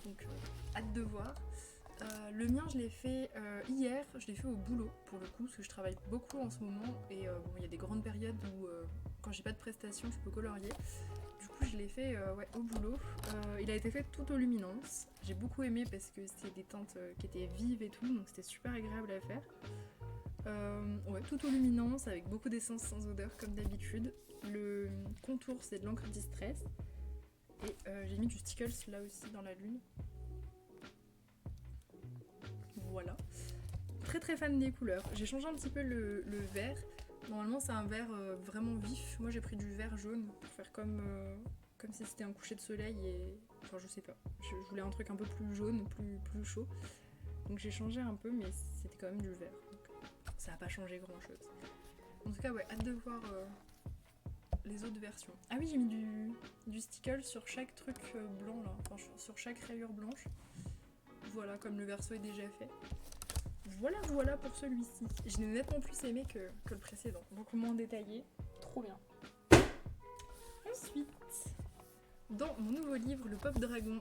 Donc, hâte de voir. Le mien, je l'ai fait hier, je l'ai fait au boulot pour le coup, parce que je travaille beaucoup en ce moment et bon, il y a des grandes périodes où quand j'ai pas de prestations, je peux colorier. Du coup, je l'ai fait au boulot. Il a été fait tout aux luminances. J'ai beaucoup aimé parce que c'est des teintes qui étaient vives et tout, donc c'était super agréable à faire. Ouais, tout aux luminances avec beaucoup d'essence sans odeur comme d'habitude. Le contour, c'est de l'encre Distress. Et j'ai mis du Stickles là aussi dans la lune. Voilà. Très très fan des couleurs. J'ai changé un petit peu le vert. Normalement c'est un vert vraiment vif. Moi j'ai pris du vert jaune pour faire comme si c'était un coucher de soleil et... Enfin je sais pas. Je voulais un truc un peu plus jaune, plus chaud. Donc j'ai changé un peu mais c'était quand même du vert. Donc ça n'a pas changé grand chose. En tout cas ouais, hâte de voir les autres versions. Ah oui, j'ai mis du stickle sur chaque truc blanc là. Enfin sur chaque rayure blanche. Voilà, comme le verso est déjà fait. Voilà pour celui-ci. Je l'ai nettement plus aimé que le précédent. Beaucoup moins détaillé. Trop bien. Ensuite, dans mon nouveau livre, Le Pop Dragon,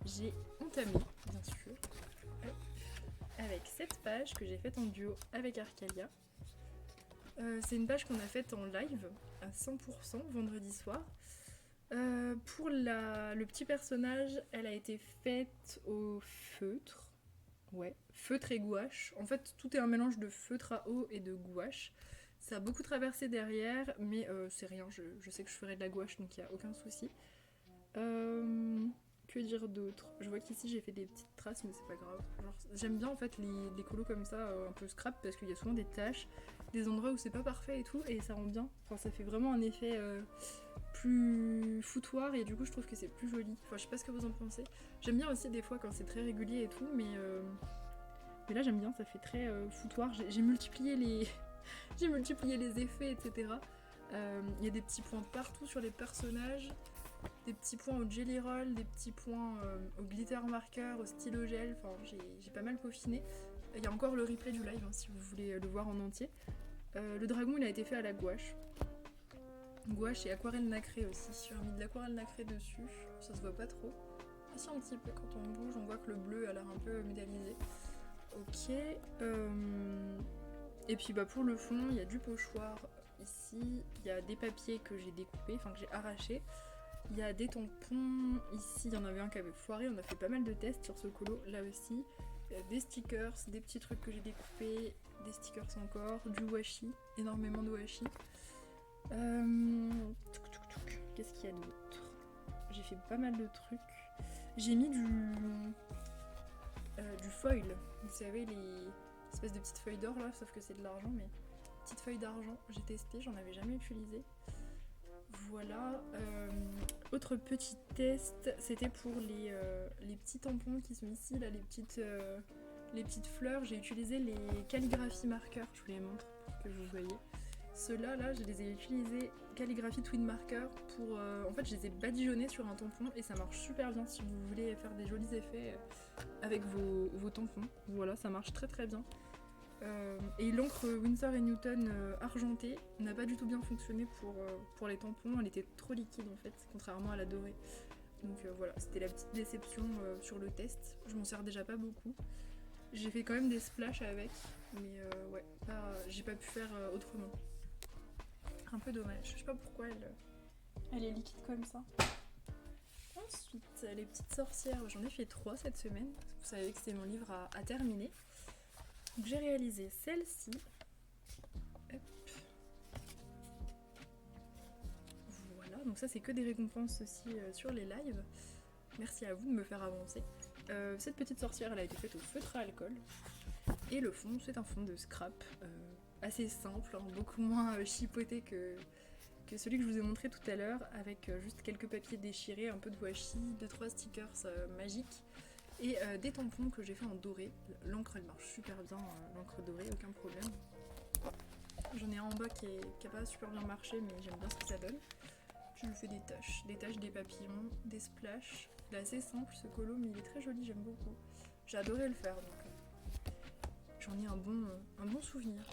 j'ai entamé, bien sûr, avec cette page que j'ai faite en duo avec Arcalia. C'est une page qu'on a faite en live à 100% vendredi soir. Pour le petit personnage, elle a été faite au feutre. Ouais, feutre et gouache. En fait, tout est un mélange de feutre à eau et de gouache. Ça a beaucoup traversé derrière, mais c'est rien. Je sais que je ferai de la gouache, donc il n'y a aucun souci. Que dire d'autre? Je vois qu'ici j'ai fait des petites traces, mais c'est pas grave. Genre, j'aime bien en fait les colos comme ça, un peu scrap, parce qu'il y a souvent des taches, des endroits où c'est pas parfait et tout, et ça rend bien. Enfin, ça fait vraiment un effet plus foutoir, et du coup je trouve que c'est plus joli. Enfin, je sais pas ce que vous en pensez. J'aime bien aussi des fois quand c'est très régulier et tout, mais là j'aime bien, ça fait très foutoir. J'ai multiplié les j'ai multiplié les effets, etc. Il y a des petits points partout sur les personnages, des petits points au jelly roll, des petits points au glitter marker, au stylo gel. Enfin, j'ai pas mal peaufiné. Il y a encore le replay du live hein, si vous voulez le voir en entier. Le dragon il a été fait à la gouache. Gouache et aquarelle nacrée aussi. J'ai mis de l'aquarelle nacrée dessus. Ça se voit pas trop. Ah si, un petit peu, quand on bouge, on voit que le bleu a l'air un peu métallisé. Ok. Et puis bah pour le fond, il y a du pochoir ici. Il y a des papiers que j'ai découpés, enfin que j'ai arrachés. Il y a des tampons. Ici, il y en avait un qui avait foiré. On a fait pas mal de tests sur ce colo, là aussi. Des stickers, des petits trucs que j'ai découpés. Des stickers encore. Du washi. Énormément de washi. Qu'est-ce qu'il y a d'autre? J'ai fait pas mal de trucs. J'ai mis du foil. Vous savez, les espèces de petites feuilles d'or là, sauf que c'est de l'argent, mais petites feuilles d'argent. J'ai testé, j'en avais jamais utilisé. Voilà. Autre petit test, c'était pour les petits tampons qui sont ici, là, les petites fleurs. J'ai utilisé les calligraphies marqueurs, je vous les montre pour que vous voyez. Ceux-là, là, je les ai utilisés calligraphie twin marker pour... en fait, je les ai badigeonnés sur un tampon et ça marche super bien si vous voulez faire des jolis effets avec vos tampons. Voilà, ça marche très très bien. Et l'encre Winsor & Newton argentée n'a pas du tout bien fonctionné pour les tampons, elle était trop liquide en fait, contrairement à la dorée. Donc voilà, c'était la petite déception sur le test. Je m'en sers déjà pas beaucoup. J'ai fait quand même des splashes avec, mais ouais, j'ai pas pu faire autrement. Un peu dommage, je sais pas pourquoi elle est liquide comme ça. Ensuite, les petites sorcières, j'en ai fait 3 cette semaine. Vous savez que c'est mon livre à terminer. Donc j'ai réalisé celle-ci. Hop. Voilà, donc ça c'est que des récompenses aussi sur les lives. Merci à vous de me faire avancer. Cette petite sorcière, elle a été faite au feutre à alcool. Et le fond, c'est un fond de scrap assez simple, hein, beaucoup moins chipoté que celui que je vous ai montré tout à l'heure, avec juste quelques papiers déchirés, un peu de washi, 2-3 stickers magiques et des tampons que j'ai fait en doré. L'encre elle marche super bien, l'encre dorée, aucun problème. J'en ai un en bas qui a pas super bien marché, mais j'aime bien ce que ça donne. Je lui fais des taches, des papillons, des splashes. Il est assez simple ce colo, mais il est très joli, j'aime beaucoup. J'ai adoré le faire, donc j'en ai un bon souvenir.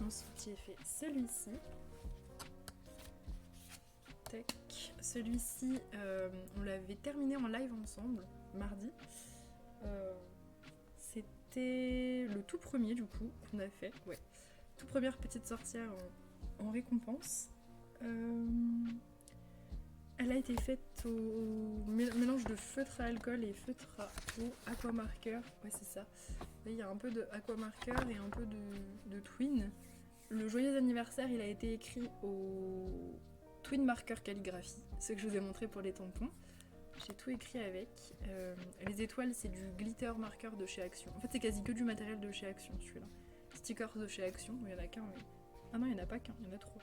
Ensuite j'ai fait celui-ci. Tac. Celui-ci, on l'avait terminé en live ensemble, mardi. C'était le tout premier du coup qu'on a fait, ouais. Toute première petite sorcière en récompense. Elle a été faite au mélange de feutre à alcool et feutre à eau, aquamarker. Ouais, c'est ça. Il y a un peu de aquamarker et un peu de twin. Le joyeux anniversaire, il a été écrit au twin marker calligraphie, ce que je vous ai montré pour les tampons. J'ai tout écrit avec. Les étoiles, c'est du glitter marker de chez Action. En fait, c'est quasi que du matériel de chez Action, celui-là. Stickers de chez Action, il y en a qu'un, mais... Ah non, il n'y en a pas qu'un, il y en a 3.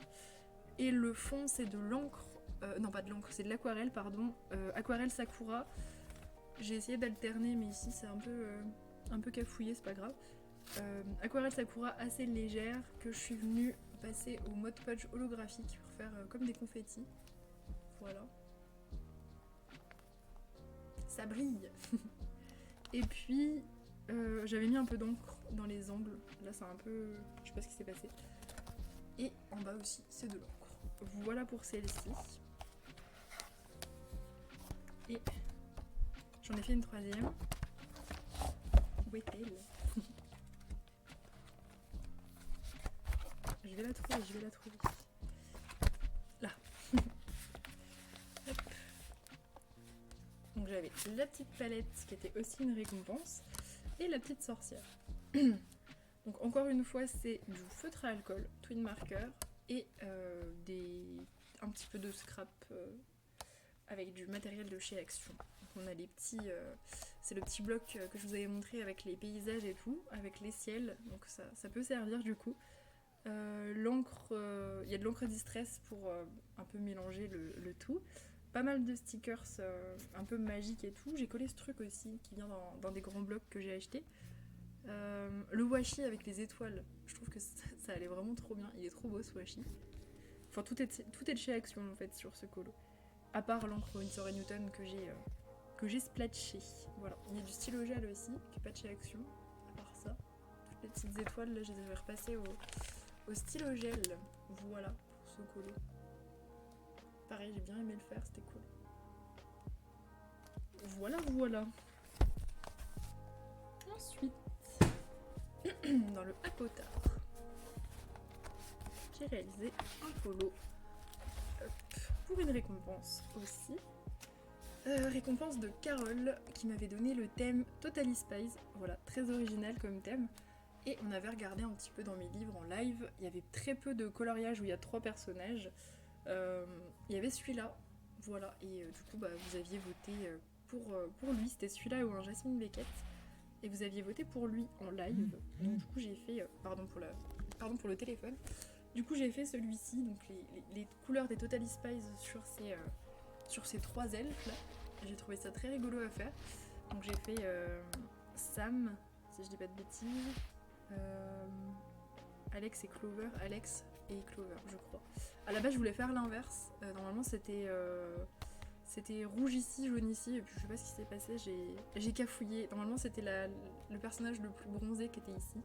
Et le fond, c'est de l'encre... non, pas de l'encre, c'est de l'aquarelle, pardon. Aquarelle Sakura. J'ai essayé d'alterner, mais ici, c'est un peu cafouillé, c'est pas grave. Aquarelle Sakura assez légère, que je suis venue passer au mode punch holographique pour faire comme des confettis. Voilà. Ça brille. Et puis j'avais mis un peu d'encre dans les angles. Là c'est un peu... je sais pas ce qui s'est passé. Et en bas aussi c'est de l'encre. Voilà pour celle-ci. Et j'en ai fait une troisième. Où est-elle? Je vais la trouver. Là. Hop. Donc j'avais la petite palette qui était aussi une récompense et la petite sorcière. Donc encore une fois c'est du feutre à alcool, twin marker et un petit peu de scrap avec du matériel de chez Action. Donc on a les petits... c'est le petit bloc que je vous avais montré avec les paysages et tout, avec les ciels, donc ça peut servir du coup. L'encre, il y a de l'encre distress pour un peu mélanger le tout. Pas mal de stickers un peu magiques et tout. J'ai collé ce truc aussi qui vient dans des grands blocs que j'ai acheté. Le washi avec les étoiles, je trouve que ça allait vraiment trop bien. Il est trop beau ce washi. Enfin, tout est de chez Action en fait sur ce colo. À part l'encre Winsor & Newton que j'ai splatché. Voilà. Il y a du stylo gel aussi qui est pas de chez Action. À part ça, toutes les petites étoiles là, je les avais repassées au stylo gel. Voilà pour ce colo. Pareil, j'ai bien aimé le faire, c'était cool. Voilà. Ensuite, dans le Apotard, j'ai réalisé un colo pour une récompense aussi. Récompense de Carole qui m'avait donné le thème Totally Spies. Voilà, très original comme thème. Et on avait regardé un petit peu dans mes livres en live. Il y avait très peu de coloriage où il y a 3 personnages. Il y avait celui-là, voilà, et du coup vous aviez voté pour lui, c'était celui-là ou un Jasmine Beckett, et vous aviez voté pour lui en live, donc du coup j'ai fait, pardon pour le téléphone, Du coup j'ai fait celui-ci, donc les couleurs des Totally Spies sur ces 3 elfes là. J'ai trouvé ça très rigolo à faire. Donc j'ai fait Sam, si je dis pas de bêtises, Alex et Clover, Alex et Clover je crois. À la base je voulais faire l'inverse, normalement c'était rouge ici, jaune ici, et puis je sais pas ce qui s'est passé, j'ai cafouillé. Normalement c'était le personnage le plus bronzé qui était ici,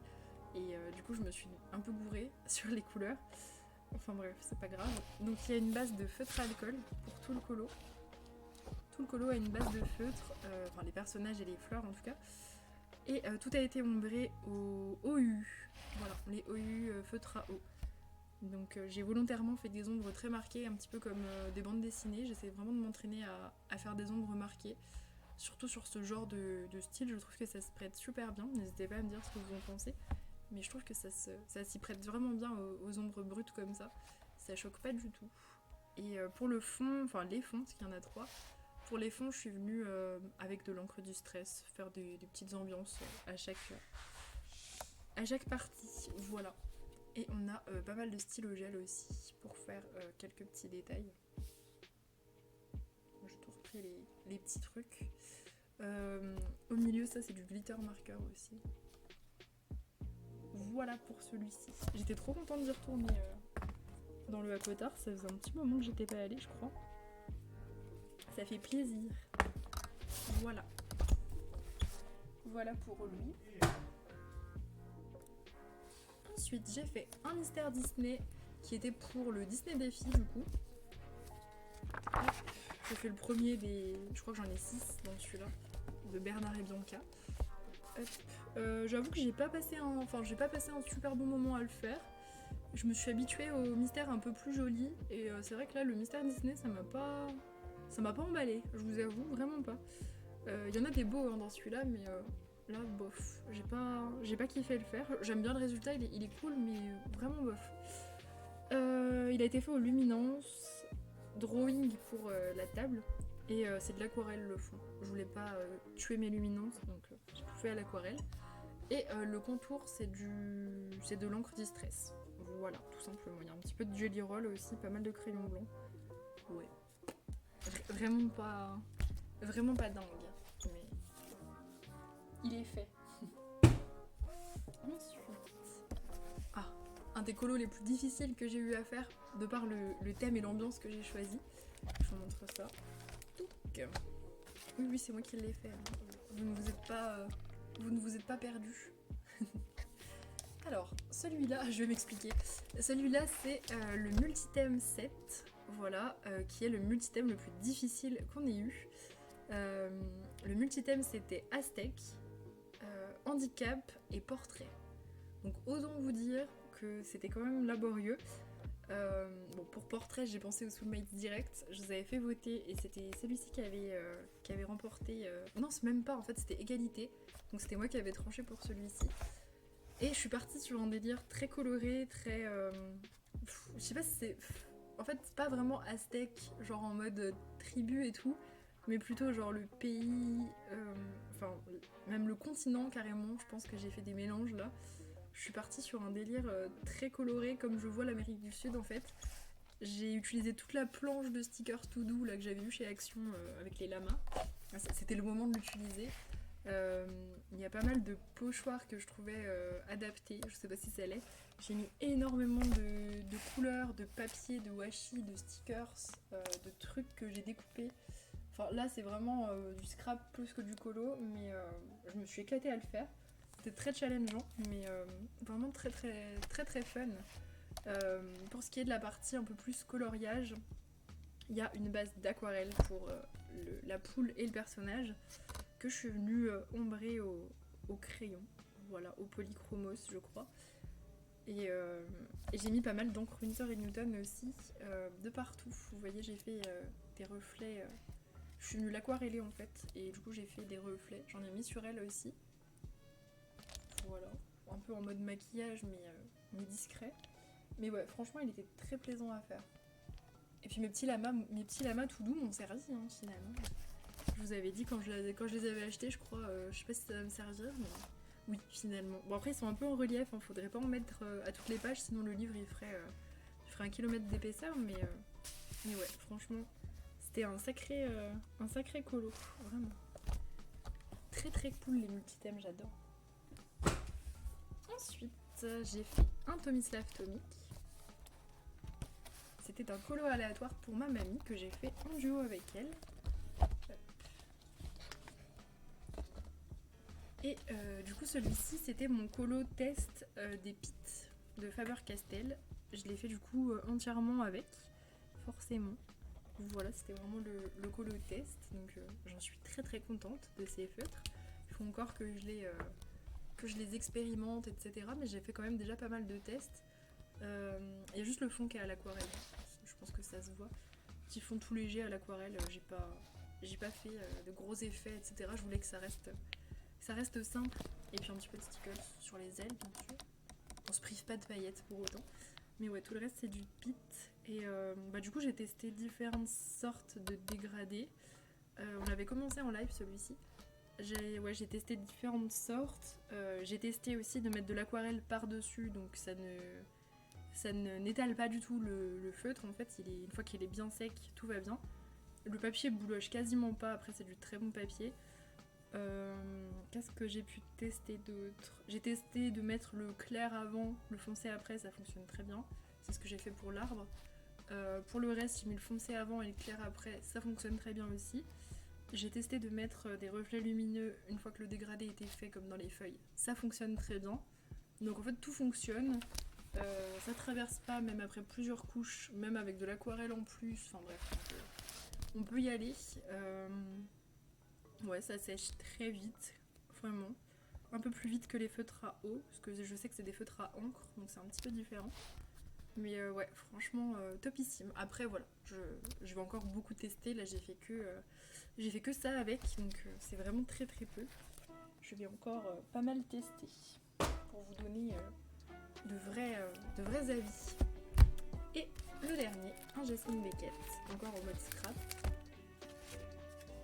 et du coup je me suis un peu gourée sur les couleurs. Enfin bref, c'est pas grave. Donc il y a une base de feutre à alcool pour tout le colo. Tout le colo a une base de feutre, enfin les personnages et les fleurs en tout cas. Et tout a été ombré au OU. Voilà, les OU feutre à eau. Donc j'ai volontairement fait des ombres très marquées, un petit peu comme des bandes dessinées. J'essaie vraiment de m'entraîner à faire des ombres marquées. Surtout sur ce genre de style, je trouve que ça se prête super bien. N'hésitez pas à me dire ce que vous en pensez. Mais je trouve que ça s'y prête vraiment bien aux ombres brutes comme ça. Ça choque pas du tout. Et pour le fond, enfin les fonds, parce qu'il y en a 3. Pour les fonds, je suis venue avec de l'encre du stress, faire des petites ambiances à chaque partie. Voilà. Et on a pas mal de stylo gel aussi pour faire quelques petits détails. J'ai tout repris les petits trucs. Au milieu, ça c'est du glitter marker aussi. Voilà pour celui-ci. J'étais trop contente d'y retourner dans le Aquatar. Ça faisait un petit moment que j'étais pas allée, je crois. Ça fait plaisir. Voilà. Voilà pour lui. Ensuite, j'ai fait un mystère Disney qui était pour le Disney Défi du coup. J'ai fait le premier des... Je crois que j'en ai 6 dans celui-là. De Bernard et Bianca. J'avoue que j'ai pas passé un super bon moment à le faire. Je me suis habituée au mystère un peu plus joli. Et c'est vrai que là, le mystère Disney, ça m'a pas emballé. Je vous avoue, vraiment pas. Y en a des beaux hein, dans celui-là, mais... là, bof, j'ai pas kiffé le faire. J'aime bien le résultat, il est cool, mais vraiment bof. Il a été fait au Luminance, drawing pour la table, et c'est de l'aquarelle le fond. Je voulais pas tuer mes luminances, donc j'ai tout fait à l'aquarelle. Et le contour, c'est de l'encre distress. Voilà, tout simplement. Il y a un petit peu de jelly roll aussi, pas mal de crayons blancs. Ouais. Vraiment pas dingue. Mais il est fait. Ensuite, un des colos les plus difficiles que j'ai eu à faire, de par le thème et l'ambiance que j'ai choisi. Je vous montre ça. Donc, oui, c'est moi qui l'ai fait. Vous ne vous êtes pas perdu. Alors, celui-là, je vais m'expliquer. Celui-là, c'est le multithème 7, voilà, qui est le multithème le plus difficile qu'on ait eu. Le multithème, c'était Aztèque, handicap et portrait. Donc autant vous dire que c'était quand même laborieux. Bon, pour portrait, j'ai pensé au Soulmates direct. Je vous avais fait voter et c'était celui-ci qui avait remporté. Non, c'est même pas, en fait, c'était égalité. Donc c'était moi qui avais tranché pour celui-ci. Et je suis partie sur un délire très coloré, très. Je sais pas si c'est. En fait, c'est pas vraiment aztèque, genre en mode tribu et tout, mais plutôt genre le pays. Enfin, même le continent carrément. Je pense que j'ai fait des mélanges là. Je suis partie sur un délire très coloré, comme je vois l'Amérique du Sud en fait. J'ai utilisé toute la planche de stickers tout doux là, que j'avais eu chez Action avec les lamas. C'était le moment de l'utiliser. Il y a pas mal de pochoirs que je trouvais adaptés, je sais pas si ça l'est. J'ai mis énormément de couleurs, de papier, de washi, de stickers, de trucs que j'ai découpés. Enfin là c'est vraiment du scrap plus que du colo, mais je me suis éclatée à le faire. C'était très challengeant, mais vraiment très fun. Pour ce qui est de la partie un peu plus coloriage, il y a une base d'aquarelle pour la poule et le personnage que je suis venue ombrer au crayon, voilà, au polychromos je crois. Et j'ai mis pas mal d'encre Winsor & Newton aussi, de partout. Vous voyez, j'ai fait des reflets. Je suis venue l'aquareller en fait, et du coup j'ai fait des reflets. J'en ai mis sur elle aussi. Voilà, un peu en mode maquillage mais discret. Mais ouais, franchement il était très plaisant à faire. Et puis mes petits lamas tout doux m'ont servi hein, finalement. Je vous avais dit quand je les avais achetés, je crois, je sais pas si ça va me servir, mais Oui, finalement. Bon, après, ils sont un peu en relief, hein, faudrait pas en mettre à toutes les pages, sinon le livre il ferait 1 kilomètre d'épaisseur, mais ouais, franchement, c'était un sacré colo, vraiment. Très très cool les multithèmes, j'adore. Ensuite, j'ai fait un Tomislav Tomic. C'était un colo aléatoire pour ma mamie que j'ai fait en duo avec elle. Et du coup, celui-ci, c'était mon colo test des pits de Faber-Castell. Je l'ai fait du coup entièrement avec, forcément. Voilà, c'était vraiment le colo test. Donc j'en suis très très contente de ces feutres. Il faut encore que je les expérimente, etc. Mais j'ai fait quand même déjà pas mal de tests. Il y a juste le fond qui est à l'aquarelle. Je pense que ça se voit. Petit fond tout léger à l'aquarelle, j'ai pas fait de gros effets, etc. Je voulais que ça reste simple. Et puis un petit peu de stickers sur les ailes, bien sûr. On se prive pas de paillettes pour autant. Mais ouais, tout le reste c'est du pit. Et du coup j'ai testé différentes sortes de dégradés. On avait commencé en live celui-ci. J'ai testé différentes sortes. J'ai testé aussi de mettre de l'aquarelle par-dessus, donc ça n'étale pas du tout le feutre. En fait, une fois qu'il est bien sec, tout va bien. Le papier bouloche quasiment pas, après c'est du très bon papier. Qu'est-ce que j'ai pu tester d'autre? J'ai testé de mettre le clair avant, le foncé après, ça fonctionne très bien. C'est ce que j'ai fait pour l'arbre. Pour le reste, j'ai mis le foncé avant et le clair après, ça fonctionne très bien aussi. J'ai testé de mettre des reflets lumineux une fois que le dégradé était fait, comme dans les feuilles. Ça fonctionne très bien. Donc en fait, tout fonctionne. Ça traverse pas, même après plusieurs couches, même avec de l'aquarelle en plus. Enfin bref, on peut y aller. Ouais, ça sèche très vite, vraiment. Un peu plus vite que les feutres à eau, parce que je sais que c'est des feutres à encre, donc c'est un petit peu différent. Mais ouais, franchement, topissime. Après, voilà, je vais encore beaucoup tester. Là, j'ai fait que ça avec, donc c'est vraiment très très peu. Je vais encore pas mal tester pour vous donner de vrais avis. Et le dernier, un Jasmine Beckett, encore en mode scrap.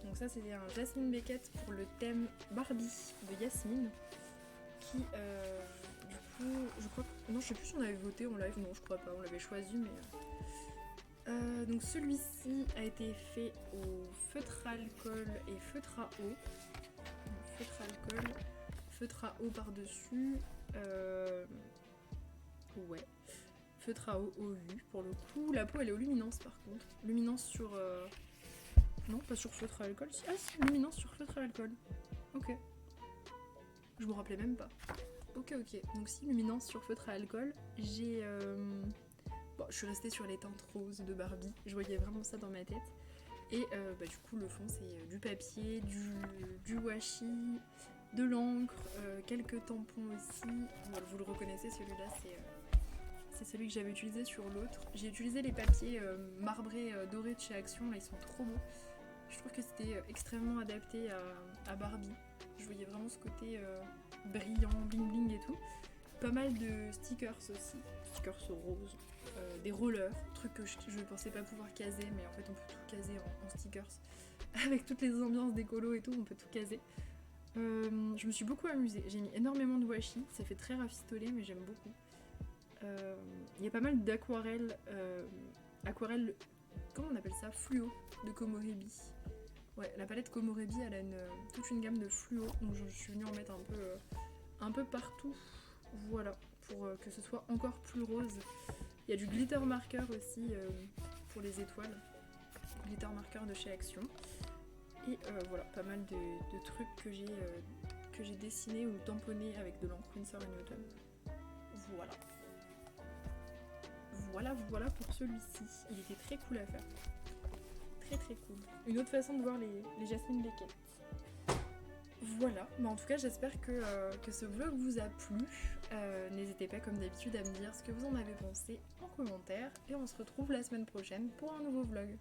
Donc ça c'était un Jasmine Beckett pour le thème Barbie de Yasmine qui du coup je crois que... Non, je sais plus si on avait voté en live, non je crois pas, on l'avait choisi mais... donc celui-ci a été fait au feutre à alcool et feutre à eau. Donc, feutre à alcool, feutre à eau par-dessus. Ouais. Feutre à eau au vu pour le coup. La peau elle est aux luminance par contre. Luminance sur... Non, pas sur feutre à alcool. Ah si, luminance sur feutre à alcool. Ok. Je me rappelais même pas. Ok. Donc si, luminance sur feutre à alcool. J'ai... Bon, je suis restée sur les teintes roses de Barbie. Je voyais vraiment ça dans ma tête. Et du coup, le fond, c'est du papier, du washi, de l'encre, quelques tampons aussi. Bon, vous le reconnaissez, celui-là, c'est celui que j'avais utilisé sur l'autre. J'ai utilisé les papiers marbrés dorés de chez Action. Là, ils sont trop beaux. Je trouve que c'était extrêmement adapté à Barbie. Je voyais vraiment ce côté brillant, bling bling et tout. Pas mal de stickers aussi, stickers roses, des rollers, trucs que je ne pensais pas pouvoir caser, mais en fait on peut tout caser en stickers. Avec toutes les ambiances des colos et tout, on peut tout caser. Je me suis beaucoup amusée, j'ai mis énormément de washi, ça fait très rafistolé mais j'aime beaucoup. Il y a pas mal d'aquarelles, aquarelles, comment on appelle ça, fluo de Komorebi. Ouais, la palette Komorebi elle a toute une gamme de fluo, donc je suis venue en mettre un peu partout. Voilà, pour que ce soit encore plus rose. Il y a du glitter marker aussi pour les étoiles. Glitter marker de chez Action. Et voilà, pas mal de trucs que j'ai dessinés ou tamponnés avec de l'encre Winsor & Newton. Voilà pour celui-ci. Il était très cool à faire. Très très cool. Une autre façon de voir les Jasmine Beckett. Voilà, mais en tout cas j'espère que ce vlog vous a plu. N'hésitez pas comme d'habitude à me dire ce que vous en avez pensé en commentaire. Et on se retrouve la semaine prochaine pour un nouveau vlog.